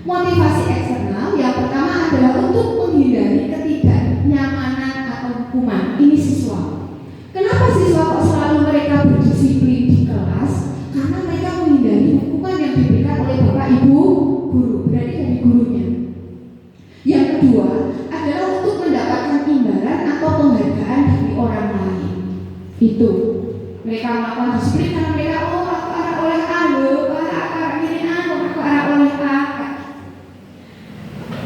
Motivasi eksternal yang pertama adalah untuk menghindari ketidaknyamanan atau hukuman. Ini siswa. Kenapa siswa kok selalu mereka berdisiplin di kelas? Karena mereka menghindari hukuman yang diberikan oleh Bapak Ibu guru, berarti dari gurunya. Yang kedua adalah untuk mendapatkan imbalan atau penghargaan dari orang lain. Itu mereka melakukan disiplin karena mereka aku arah oleh arah ini aku arah oleh kakak.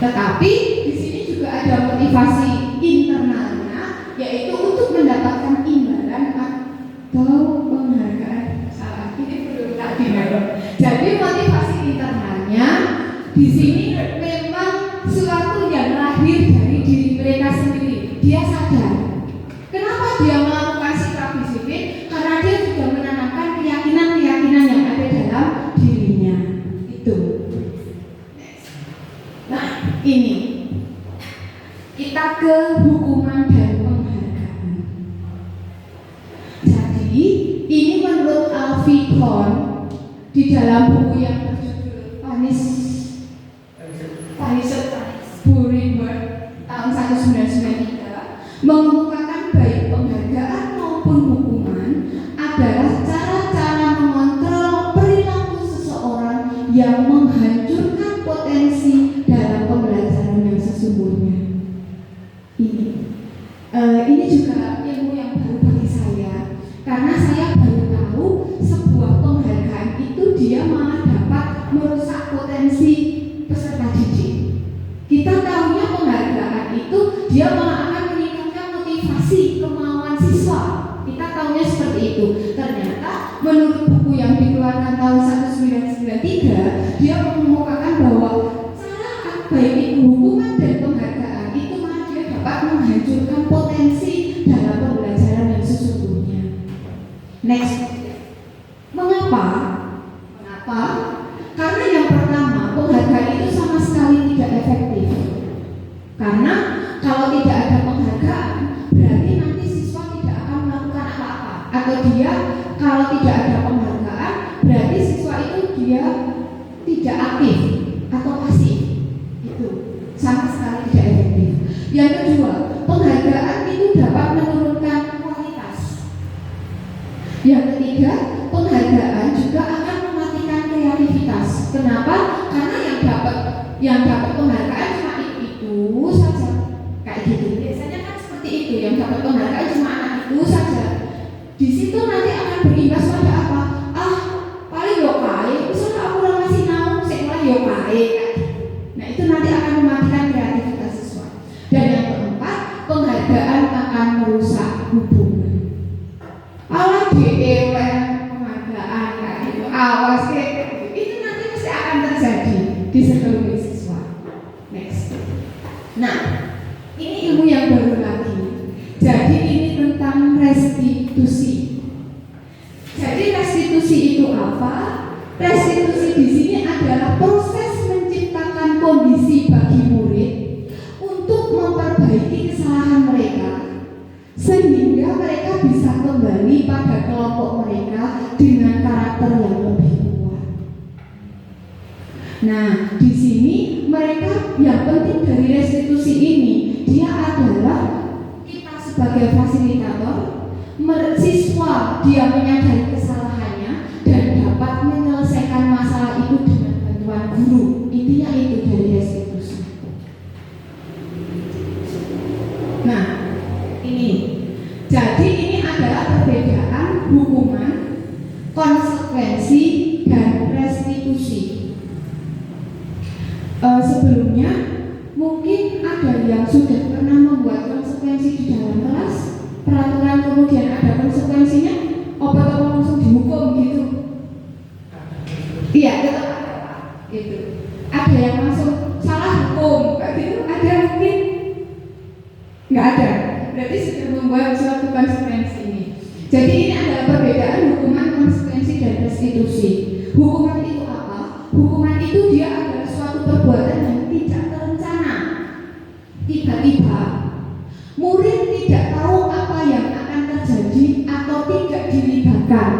Tetapi di sini juga ada motivasi internalnya, yaitu untuk atau penghargaan. Salah, ini belum tak dimengerti. Jadi motivasi internalnya di sini memang suatu yang lahir dari diri mereka sendiri. Dia sadar. Kenapa dia melakukan sikap disiplin? Karena dia sudah menanamkan keyakinan-keyakinan yang ada dalam dirinya. Itu. Nah, ini kita ke hukuman dan penghargaan. Jadi, ini menurut Alfie Kohn di dalam buku yang berjudul Punished Bullyward tahun 1993 mengemukakan baik penghargaan maupun hukuman adalah cara-cara mengontrol perilaku seseorang yang menghancurkan potensi dalam pembelajaran yang sesungguhnya. Ini juga ilmu yang baru bagi saya, karena saya baru tahu sebuah penghargaan itu dia malah dapat merusak potensi peserta didik. Kita tahunya penghargaan itu dia malah akan meningkatkan motivasi kemauan siswa. Kita tahunya seperti itu. Ternyata menurut buku yang dikeluarkan tahun 1993, dia mengemukakan bahwa cara baik itu hukuman dan penghargaan itu malah dia dapat menghancurkan potensi dalam pembelajaran yang sesungguhnya. Next. Mengapa? Karena yang pertama, penghargaan itu sama sekali tidak efektif. Karena kalau tidak ada penghargaan, berarti nanti siswa tidak akan melakukan apa-apa. Atau dia kalau tidak ada penghargaan, berarti siswa itu dia tidak aktif atau pasif. Itu sama sekali tidak efektif. Yang kedua, penghargaan itu dapat menurunkan kualitas. Yang ketiga, penghargaan juga akan mematikan kreativitas. Kenapa? Karena yang dapat penghargaan cuma itu saja, kayak gitu. Biasanya kan seperti itu, yang dapat penghargaan cuma anak itu saja. Di situ nanti akan berimbas pada apa? Paling yo kae, misalnya aku ora masih naung, sik mulai yo kae. Nah, itu nanti akan mematikan kreativitas siswa. Dan yang keempat, penghargaan akan merusak hubungan. Penghargaan kayak gitu, awas kayak itu nanti pasti akan terjadi di seluruh siswa. Next. Nah, ini ilmu yang baru lagi. Jadi ini tentang restitusi. Jadi restitusi itu apa? Restitusi di sini adalah proses menciptakan kondisi bagi murid untuk memperbaiki kesalahan mereka, sehingga mereka bisa kembali pada kelompok mereka dengan karakter yang lebih kuat. Nah, di sini mereka yang penting dari restitusi ini, dia adalah kita sebagai fasilitator, siswa dia menyadari kesalahannya dan dapat menyelesaikan masalah itu dengan bantuan guru. Intinya itu dari restitusi. Nah, jadi ini adalah perbedaan hukuman, konsekuensi, dan restitusi. Sebelumnya mungkin ada yang sudah pernah membuat konsekuensi di dalam kelas, peraturan kemudian ada konsekuensinya, atau langsung dihukum gitu? Iya, tetap ada gitu. Ada yang langsung salah hukum, kayak gitu. Ada mungkin? Nggak ada. Berarti sudah membuat suatu konsekuensi ini. Jadi ini adalah perbedaan hukuman, konsekuensi, dan restitusi. Hukuman itu apa? Hukuman itu dia adalah suatu perbuatan yang tidak terencana. Tiba-tiba murid tidak tahu apa yang akan terjadi atau tidak dilibatkan,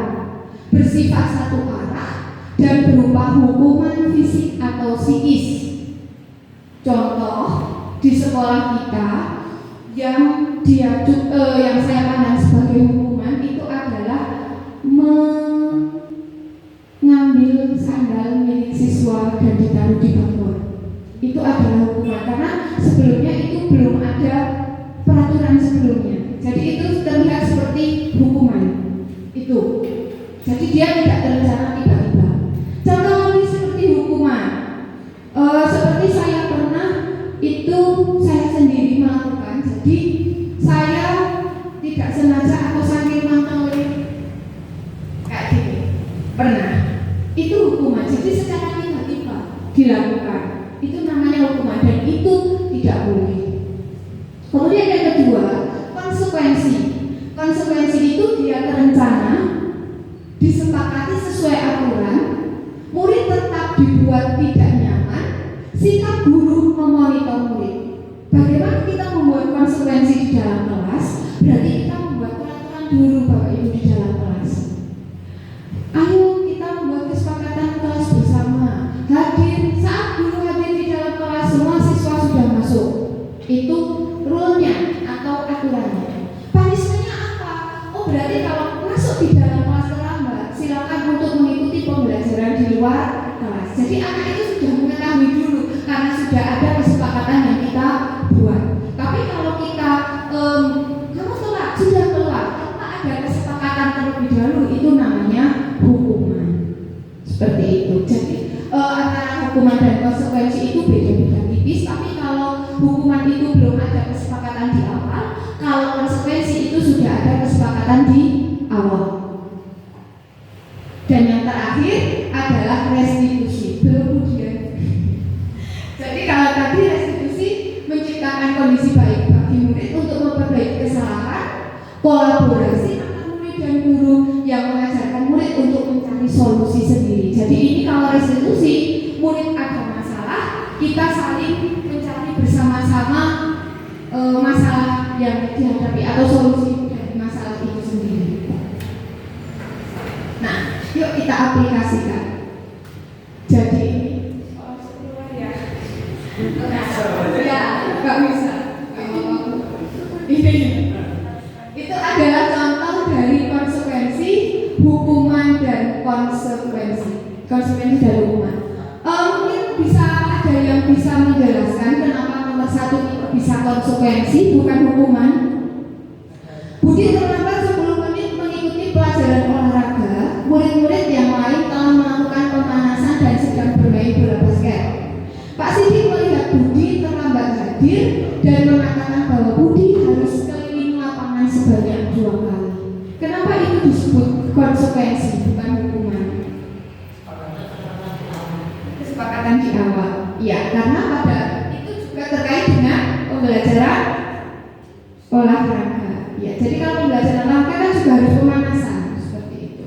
bersifat satu arah dan berupa hukuman fisik atau psikis. Contoh di sekolah kita yang saya pandang sebagai hukuman itu adalah mengambil sandal milik siswa dan ditaruh di bangku. Itu adalah hukuman karena sebelumnya itu belum ada peraturan sebelumnya. Jadi itu terlihat seperti hukuman. Itu. Jadi dia tidak terencana tiba-tiba. Contoh lagi seperti hukuman. Seperti saya pernah itu saya sendiri melakukan. Jadi saya tidak sengaja atau saking mangkali Konsekuensi itu dia terencana, disepakati sesuai aturan, murid tetap dibuat tidak nyaman, sikap guru memonitor murid. Bagaimana kita membuat konsekuensi di dalam kelas? Berarti kita membuat peraturan dulu Bapak Ibu di dalam kelas. Ayo kita membuat kesepakatan kelas bersama. Hadir saat guru hadir di dalam kelas, semua siswa sudah masuk. Itu rule-nya atau aturannya. Punishment-nya apa? Oh berarti kalau masuk di dalam kelas terlambat, silakan untuk mengikuti pembelajaran di luar kelas. Jadi anak itu sudah mengetahui dulu karena sudah ada kesepakatan yang kita buat. Tapi kalau kita kamu telat, sudah telat, tanpa ada kesepakatan terlebih dahulu, itu namanya hukuman. Seperti itu. Jadi antara hukuman dan konsekuensi itu beda-beda tipis. Tapi kalau hukuman itu belum ada kesepakatan di awal, kalau konsekuensi itu sudah ada kesepakatan di awal. Dan yang terakhir adalah restitusi. Belum kemudian. Jadi kalau tadi restitusi menciptakan kondisi baik bagi murid untuk memperbaiki kesalahan, kolaborasi antara murid dan guru yang mengajarkan murid untuk mencari solusi sendiri. Jadi ini kalau restitusi, murid ada masalah, kita saling mencari bersama-sama masalah yang dihadapi atau solusi dari masalah itu sendiri. Nah, yuk kita aplikasikan. Jadi ya, nggak bisa. Ini itu adalah contoh dari konsekuensi, hukuman dan konsekuensi. Konsekuensi dan hukuman. Mungkin bisa ada yang bisa menjelaskan kenapa nomor 1 bisa konsekuensi bukan hukuman. Budi terlambat 10 menit mengikuti pelajaran olahraga. Murid-murid yang lain telah melakukan pemanasan dan sedang bermain bola basket. Pak Sidik melihat Budi terlambat hadir dan mengatakan bahwa Budi harus keliling lapangan sebanyak 2 kali. Kenapa itu disebut konsekuensi bukan hukuman? Kesepakatan di awal. Ya, karena pada itu juga terkait dengan pembelajaran olahraga. Ya, jadi kalau pembelajaran olahraga kan juga harus pemanasan seperti itu.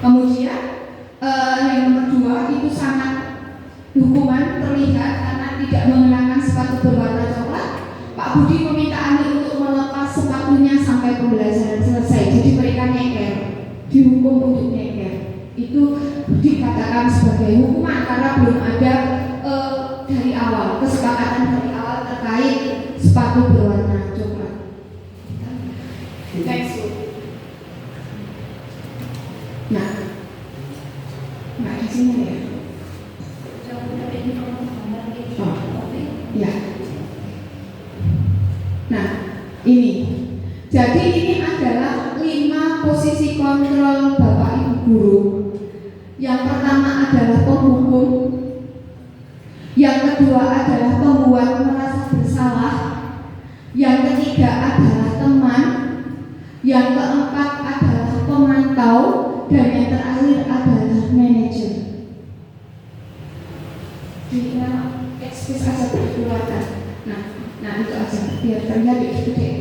Kemudian yang nomor 2 itu sangat hukuman terlihat karena tidak mengenakan sepatu berwarna coklat. Pak Budi meminta Ani untuk melepas sepatunya sampai pembelajaran selesai. Jadi mereka nyeker, dihukum untuk nyeker. Itu dikatakan sebagai hukuman karena belum ada dari awal kesepakatan dari awal terkait sepatu berwarna coklat. Next. Nah di sini ya. Ya. Nah, ini. Jadi ini adalah 5 posisi kontrol Bapak Ibu guru. Yang pertama adalah penghukum. Yang kedua adalah pembuat merasa bersalah. Yang ketiga adalah teman. Yang keempat adalah pemantau dan yang terakhir adalah manajer. Jika ekspres aja dikeluarkan. Nah itu aja biar terlihat itu deh.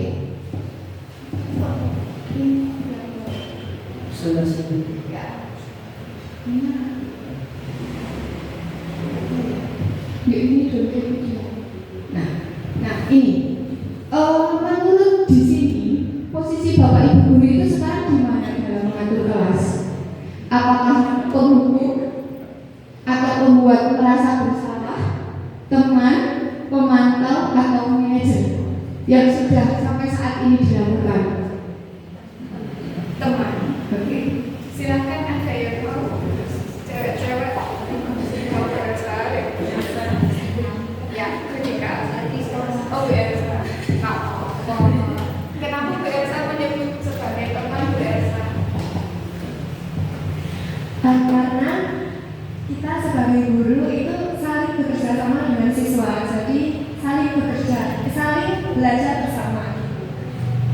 Selesai. Ya. Ini dulu. Nah ini. Menurut di sini posisi Bapak Ibu guru itu sekarang di mana dalam mengatur kelas? Apakah penghukum atau pembuat merasa bersalah, teman, pemantau atau manajer yang sudah sampai saat ini dilakukan? Teman. Oke. Silakan ada yang mau cewek-cewek ya ketika oh Bu Elsa kenapa Bu Elsa menyebut sebagai teman Bu Elsa? Karena kita sebagai guru itu saling bekerja sama dengan siswa, jadi saling bekerja, saling belajar bersama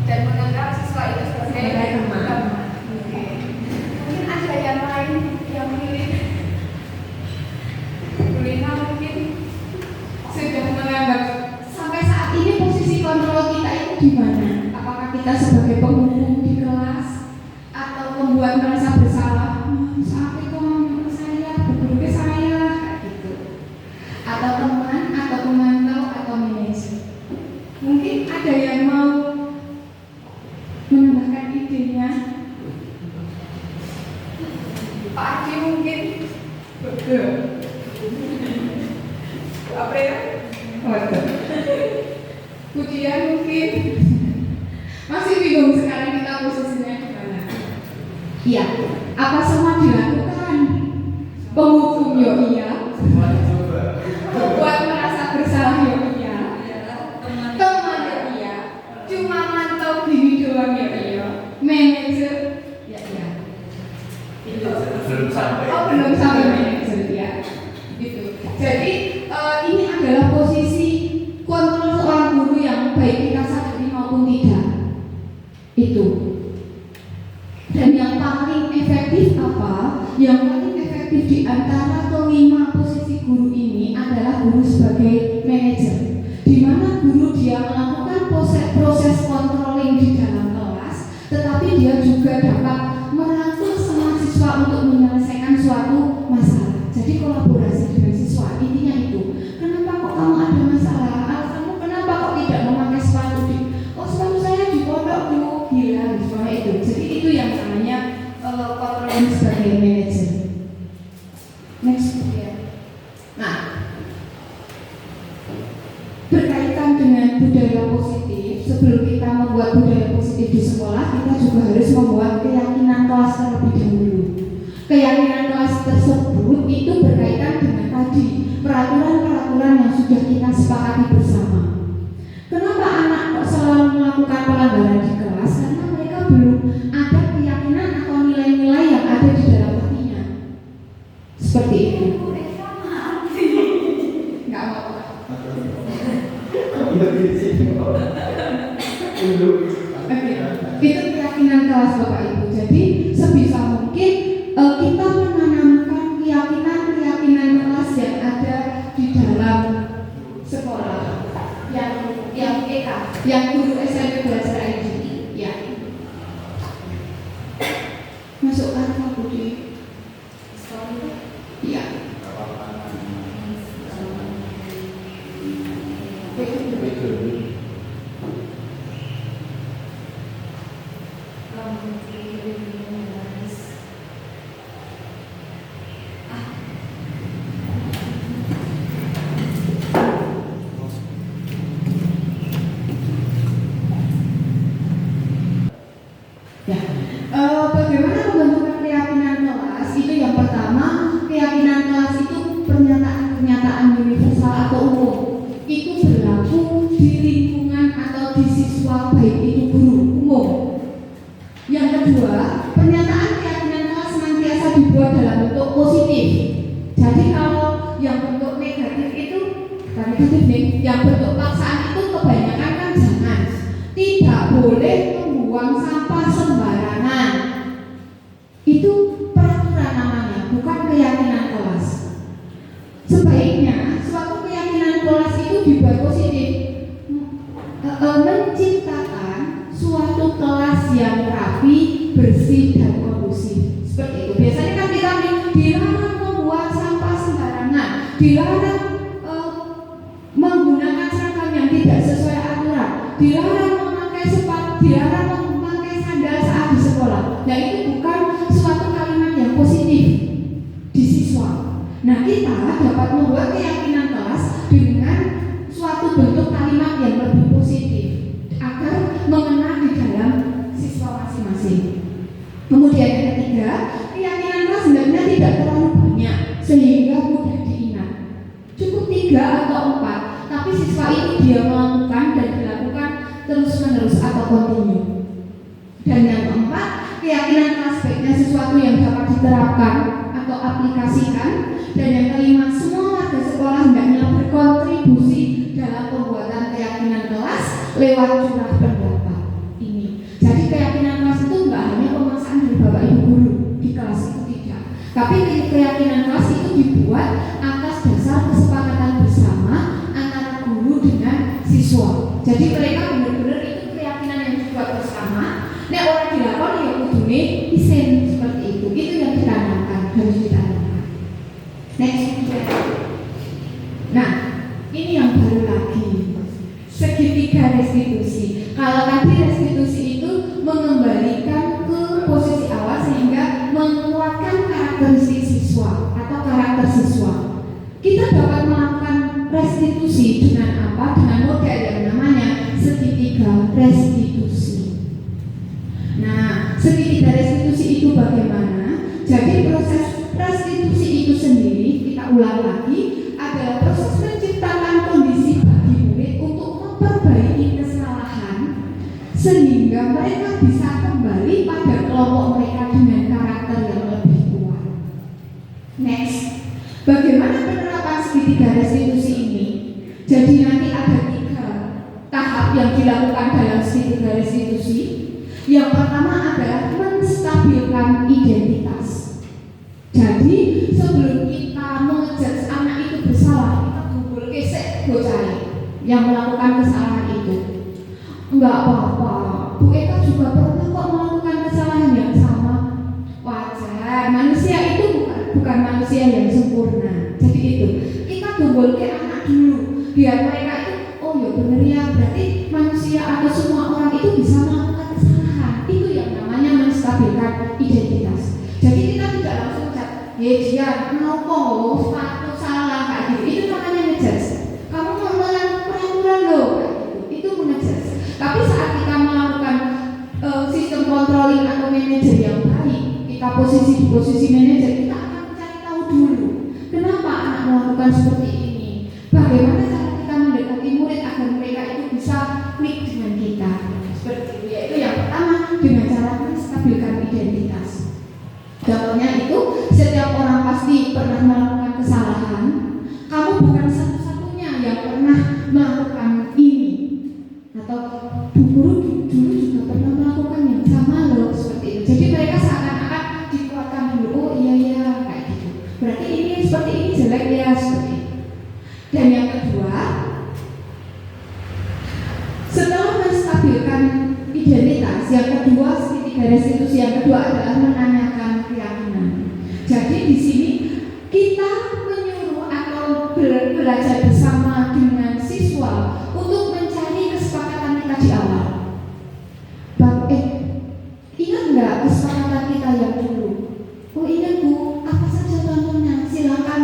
Dan menganggap siswa itu sebagai teman. Mungkin ada yang lain yang mirip. Bu Lina mungkin sudah menganggap sampai saat ini posisi kontrol kita itu di mana? Apakah kita sebagai penghukum di kelas atau membuat merasa bersalah. Saat itu saya, guru saya, kayak gitu. Atau teman, atau pemantau, atau manajer. Mungkin ada yang mau menambahkan idenya. Pak Adi mungkin. Betul. Apa ya? Waduh. Pujian mungkin. Masih bingung sekarang kita posisinya di mana? Iya. Apa semua dilakukan? Penghukum yo iya. Membuat merasa bersalah yo iya. Teman yo iya. Cuma mantau gini doang yo iya. Manajer ya iya. Itu belum sampai. Oh belum sampai manajer ya. Itu. Jadi ini adalah posisi kontrol seorang guru yang baik kita sadari maupun tidak. Itu. Dan yang paling efektif apa? Yang paling efektif di antara kelima posisi guru ini adalah guru sebagai manajer, di mana guru dia melakukan proses controlling di dalam kelas, tetapi dia juga dapat merangkul semua siswa untuk menyelesaikan suatu masalah. Jadi kolaborasi dengan siswa, intinya itu. Kenapa kok kamu ada masalah? Alasanmu kenapa kok tidak memakai sepatu? Oh sepatu saya di pondok dulu, gila, semuanya itu. Jadi itu yang namanya controlling sebagai manajer. Next ya. Nah, berkaitan dengan budaya positif, sebelum kita membuat budaya positif di sekolah, kita juga harus membuat keyakinan kelas terlebih dahulu. Keyakinan kelas tersebut itu berkaitan dengan tadi peraturan-peraturan yang sudah kita sepakati bersama. Kenapa anak kok selalu melakukan pelanggaran di kelas? Karena mereka belum ada keyakinan atau nilai-nilai yang ada di dalam hatinya. Seperti itu. Nggak apa-apa. Oke, itu keyakinan kelas Bapak Ibu. Jadi sebisa mungkin kita menanamkan keyakinan kelas yang ada di dalam sekolah, yang EK, yang guru SMP Belajar ID, ya. Masukkan Pak Budi. Iya. Ya, bagaimana pembentukan keyakinan kelas? Itu yang pertama, keyakinan kelas itu pernyataan-pernyataan universal atau umum. Itu berlaku di lingkungan atau di siswa, baik itu guru umum. Yang kedua, pernyataan keyakinan kelas senantiasa dibuat dalam bentuk positif. Jadi kalau yang bentuk negatif itu, bukan negatif nih, yang bentuk paksaan itu kebanyakan kan jangan. Tidak boleh membuang sampah sembarangan. Itu peraturan namanya, bukan keyakinan kelas. Sebaiknya suatu keyakinan kelas itu dibuat positif, menciptakan suatu kelas yang rapi, bersih dan kondusif. Seperti itu. Biasanya kan kita dilarang membuang sampah sembarangan, dilarang menggunakan seragam yang tidak sesuai aturan, dilarang memakai sepatu, dilarang memakai sandal saat di sekolah. Nah itu bukan suatu kalimat yang positif di siswa. Nah kita dapat membuat keyakinan kelas dengan suatu bentuk kalimat yang lebih positif agar mengena di dalam siswa masing-masing. Kemudian yang ketiga, keyakinan kelas sebenarnya tidak terlalu banyak sehingga mudah diingat. Cukup 3 atau 4, tapi siswa itu dia melakukan dan dilakukan terus-menerus atau kontinu. Dan yang keempat, keyakinan kelas baiknya sesuatu yang dapat diterapkan atau aplikasikan. Dan yang kelima, semua warga sekolah hendaknya berkontribusi dalam pembuatan keyakinan kelas lewat curah pendapat ini. Jadi keyakinan kelas itu enggak hanya pemaksaan dari Bapak Ibu guru di kelas itu tidak, tapi keyakinan kelas itu dibuat atas dasar kesepakatan bersama antara guru dengan siswa. Jadi mereka benar-benar itu keyakinan yang dibuat bersama. izin seperti itu. Itu yang ditanamkan, harus ditanamkan. Next. Nah, ini yang baru lagi, segitiga restitusi. Kalau tadi restitusi itu mengembalikan ke posisi awal sehingga menguatkan karakteristik siswa atau karakter siswa. Kita dapat melakukan restitusi dengan apa? Dengan model yang namanya segitiga restitusi. Nah, segitiga restitusi itu bagaimana? Jadi proses restitusi itu sendiri, kita ulang lagi, adalah proses menciptakan kondisi bagi murid untuk memperbaiki kesalahan sehingga mereka bisa kembali pada kelompok mereka dengan karakter yang lebih kuat. Next, bagaimana penerapan segitiga restitusi ini? Jadi nanti ada 3 tahap yang dilakukan dalam segitiga restitusi. Yang pertama adalah menstabilkan identitas. Jadi sebelum kita mengejudge anak itu bersalah, kita kumpul kesek bocah yang melakukan kesalahan itu. Enggak apa-apa, Bu Eka juga pernah kok melakukan kesalahan yang sama. Wajar, manusia itu bukan manusia yang sempurna. Jadi itu kita kumpul ke anak dulu, biar mereka itu, oh ya bener ya, berarti manusia atau semua orang itu bisa melakukan kesalahan. Itu yang namanya menstabilkan identitas. Jadi kita tidak langsung dia ngomong sepatu salah kayak gitu, itu namanya ngejudge. Kamu melanggar peraturan loh, itu mengejudge. Tapi saat kita melakukan sistem controlling atau manajer yang baik, kita posisi di posisi manajer, kita akan mencari tahu dulu kenapa anak melakukan seperti ini, bagaimana cara kita mendekati murid agar mereka itu bisa klik dengan kita. Seperti itu, yaitu yang pertama dengan cara menstabilkan identitas. Contohnya itu, setiap orang pasti pernah melakukan kesalahan. Kamu bukan satu-satunya yang pernah melakukan ini. Atau Bu Guru dulu juga pernah melakukan yang sama loh, seperti itu. Jadi mereka seakan-akan dikuatkan dulu. Oh iya ya, kayak gitu. Berarti ini seperti ini jelek ya, seperti itu. Dan yang kedua, setelah menstabilkan identitas, yang kedua segitiga restitusi yang kedua adalah menanyakan keyakinan. Jadi di sini kita menyuruh atau belajar bersama dengan siswa untuk mencari kesepakatan kita di awal. Ingat nggak kesepakatan kita yang dulu? Oh ingat Bu, apa saja contohnya? Silakan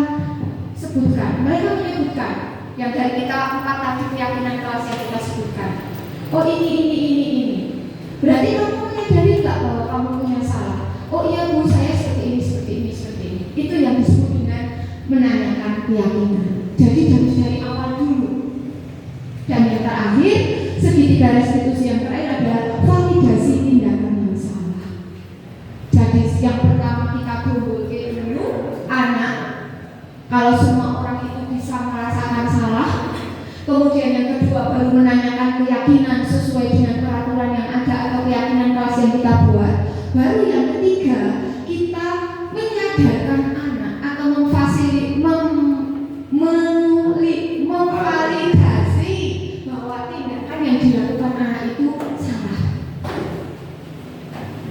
sebutkan. Mereka menyebutkan yang dari kita 4 tadi keyakinan kelas yang kita sebutkan. Oh ini. Berarti kamu menyadari nggak bahwa kamu punya salah? Oh iya Bu, saya seperti ini. Itu yang disebut dengan menanyakan keyakinan. Jadi dari awal dulu. Dan yang terakhir, segitiga restitusi yang terakhir adalah validasi tindakan yang salah. Jadi yang pertama kita kumpulkan dulu anak. Kalau semua orang itu bisa merasakan salah. Kemudian yang kedua baru menanyakan keyakinan sesuai dengan peraturan yang ada atau keyakinan kelas yang kita buat. Baru yang ketiga kita menyadarkan anak atau memvalidasi bahwa tindakan yang dilakukan anak itu salah.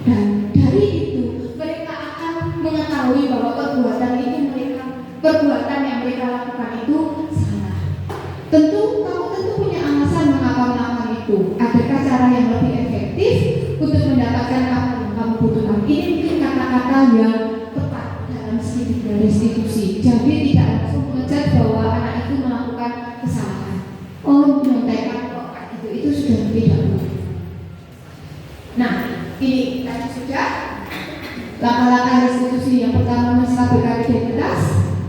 Dan dari itu mereka akan mengetahui bahwa perbuatan yang mereka lakukan itu salah. Tentu kamu punya alasan mengapa melakukan itu. Adakah cara yang lebih efektif untuk mendapatkan apa yang kamu butuhkan? Ini mungkin kata-kata yang tepat dalam segitiga restitusi. Jadi tidak langsung mengejudge bahwa anak itu melakukan kesalahan. Oh menyontekan kok itu sudah tidak boleh. Nah ini tadi sudah langkah-langkah restitusi. Yang pertama menstabilkan identitas.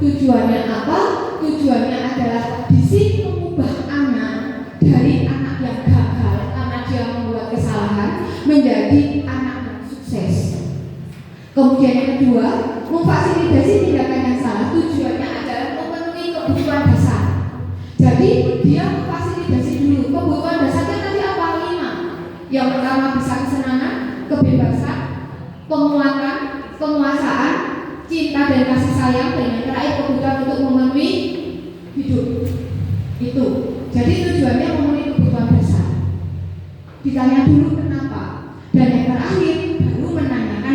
Tujuannya apa? Tujuannya adalah di sini mengubah anak dari anak yang gagal, anak yang membuat kesalahan, menjadi anak yang sukses. Kemudian yang kedua, memfasilitasi tindakan yang salah. Tujuannya adalah memenuhi kebutuhan dasar. Jadi dia memfasilitasi dulu kebutuhan dasarnya tadi apa? 5. Yang pertama bisa kesenangan, kebebasan, penguatan, penguasaan, cinta dan kasih sayang, dan yang terakhir kebutuhan untuk memenuhi hidup. Itu. Jadi tujuannya memenuhi kebutuhan dasar. Ditanya dulu kenapa. Dan yang terakhir baru menanyakan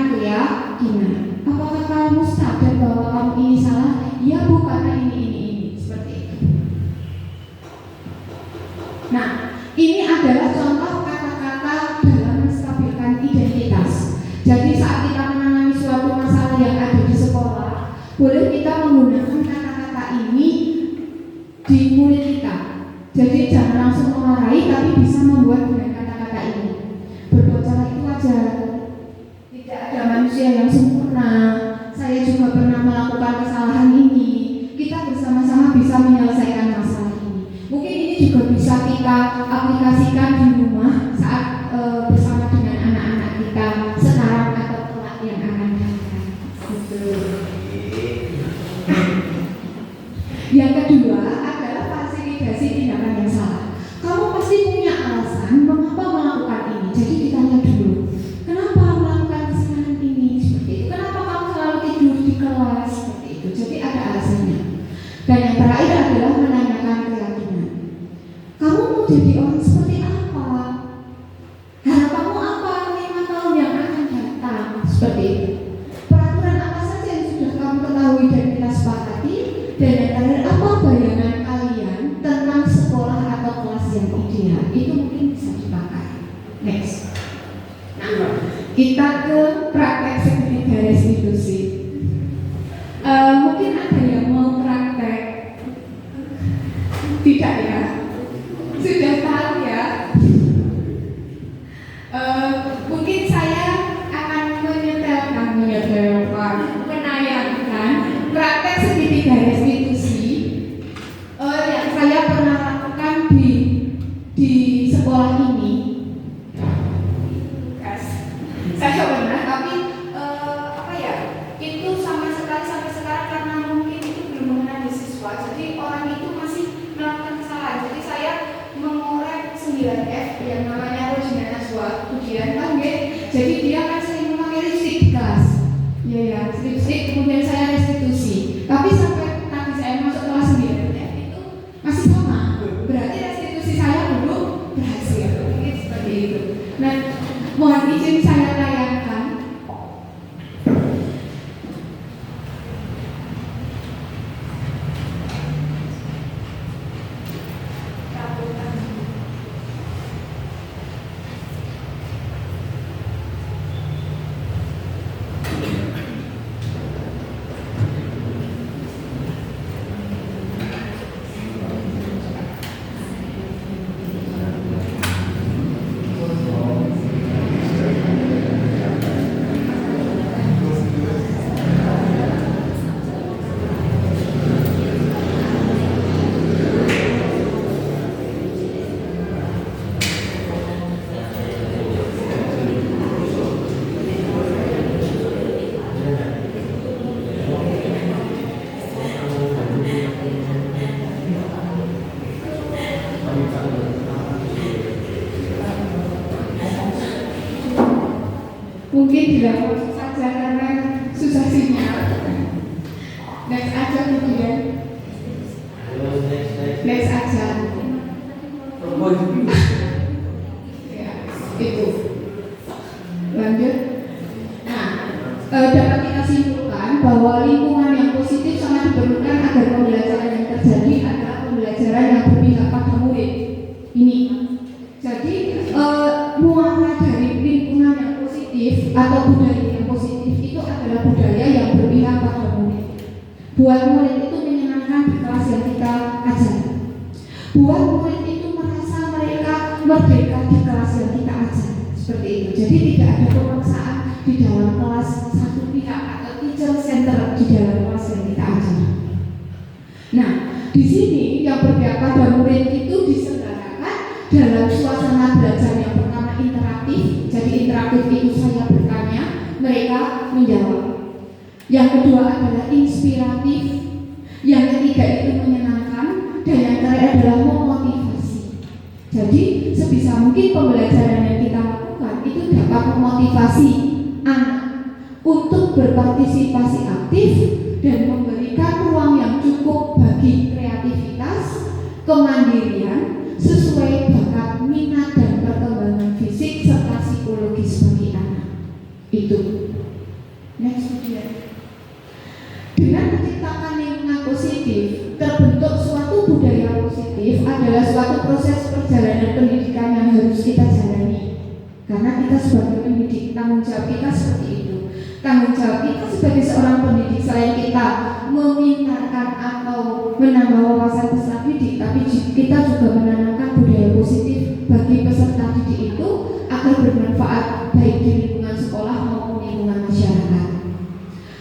Nah, kita ke praktek segitiga restitusi. Mungkin ada yang mau praktek? Tidak ya? Sudah tahu ya? Mungkin saya akan menayangkan praktek segitiga restitusi yang saya pernah lakukan di sekolah ini. Saya pernah, tapi itu sama sekali sampai sekarang karena mungkin itu belum mengenai siswa, jadi orang itu masih melakukan kesalahan. Jadi saya mengorek 9F yang namanya Rojina Najwa ujian kan, jadi dia kan sering memakai lipstick di kelas, ya lipstick, kemudian saya restitusi. Tapi sampai tadi saya masuk kelas 9F itu masih sama, berarti restitusi saya belum berhasil, mungkin seperti itu. Nah, mohon izin saya tayangkan. Mungkin dilakukan saja karena susah sinyal. Next aja kemudian. Next aja. Ya, itu. Lanjut. Nah, dapat kita simpulkan bahwa lingkungan yang positif sangat diperlukan agar pembelajaran yang terjadi adalah pembelajaran yang berpihak pada murid. Ini. Jadi muara dari lingkungan yang positif atau budaya yang positif itu adalah budaya yang berpihak pada murid. Buat murid itu menyenangkan di kelas yang kita ajar. Buat murid itu merasa mereka merdeka di kelas yang kita ajar. Seperti itu. Jadi tidak ada pemaksaan di dalam kelas satu pihak atau teacher center di dalam kelas yang kita ajar. Nah, di sini yang berpihak pada murid itu diselenggarakan dalam suasana belajar yang pertama interaktif. Jadi interaktif itu saya bertanya, mereka menjawab. Yang kedua adalah inspiratif. Yang ketiga itu menyenangkan. Dan yang terakhir adalah memotivasi. Jadi sebisa mungkin pembelajaran yang kita lakukan itu dapat memotivasi anak untuk berpartisipasi aktif dan memberikan ruang yang cukup bagi kreativitas, kemandirian, sesuai bakat, minat, dan perkembangan fisik serta psikologis bagi anak. Itu. Next video. Dengan menciptakan lingkungan positif, terbentuk suatu budaya positif adalah suatu proses perjalanan pendidikan yang harus kita jalani. Karena kita sebagai pendidik, tanggung jawab kita seperti itu. Tanggung jawab kita sebagai seorang pendidik, selain kita memintakan atau menambah wawasan peserta didik, tapi kita juga menanamkan budaya positif bagi peserta didik itu agar bermanfaat baik di lingkungan sekolah maupun lingkungan masyarakat.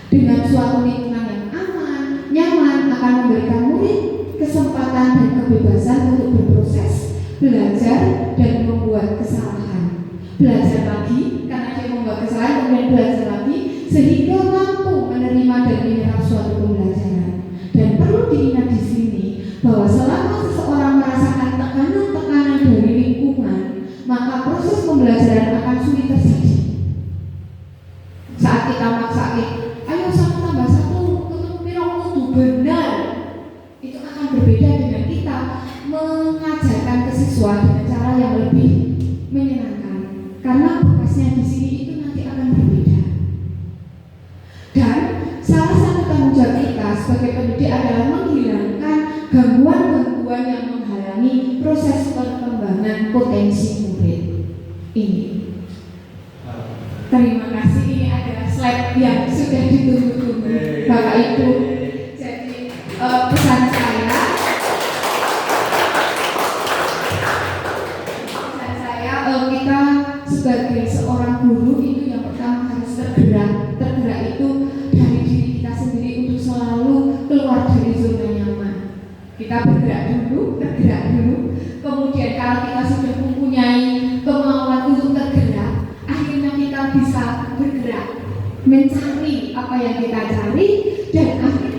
Dengan suatu lingkungan yang aman, nyaman akan memberikan murid kesempatan dan kebebasan untuk berproses, belajar dan membuat kesalahan. Belajar lagi karena dia membuat kesalahan, kemudian belajar lagi sehingga mampu menerima dan menyerap suatu pembelajaran. Dan perlu diingat di sini bahwa selama seseorang merasakan tekanan-tekanan dari lingkungan, maka proses pembelajaran akan sulit terjadi. Saat kita maksain, ayo 1 tambah 1 ketemu pirang kudu benar, itu akan berbeda dengan kita mengajarkan ke siswa dengan cara yang lebih menyenangkan. Karena bekasnya di sini itu nanti akan berbeda. Dan salah satu tanggung jawab kita sebagai pendidik adalah menghilangkan gangguan-gangguan yang menghalangi proses perkembangan potensi murid ini. Terima kasih, ini adalah slide yang sudah ditunggu-tunggu Bapak Ibu. Jadi pesan saya kita sebagai seorang guru itu yang pertama harus tergerak itu dari diri kita sendiri untuk selalu keluar dari zona nyaman. Kita tergerak dulu, kemudian kalau kita sudah mempunyai kemauan untuk tergerak, akhirnya kita bisa bergerak mencari apa yang kita cari, dan akhirnya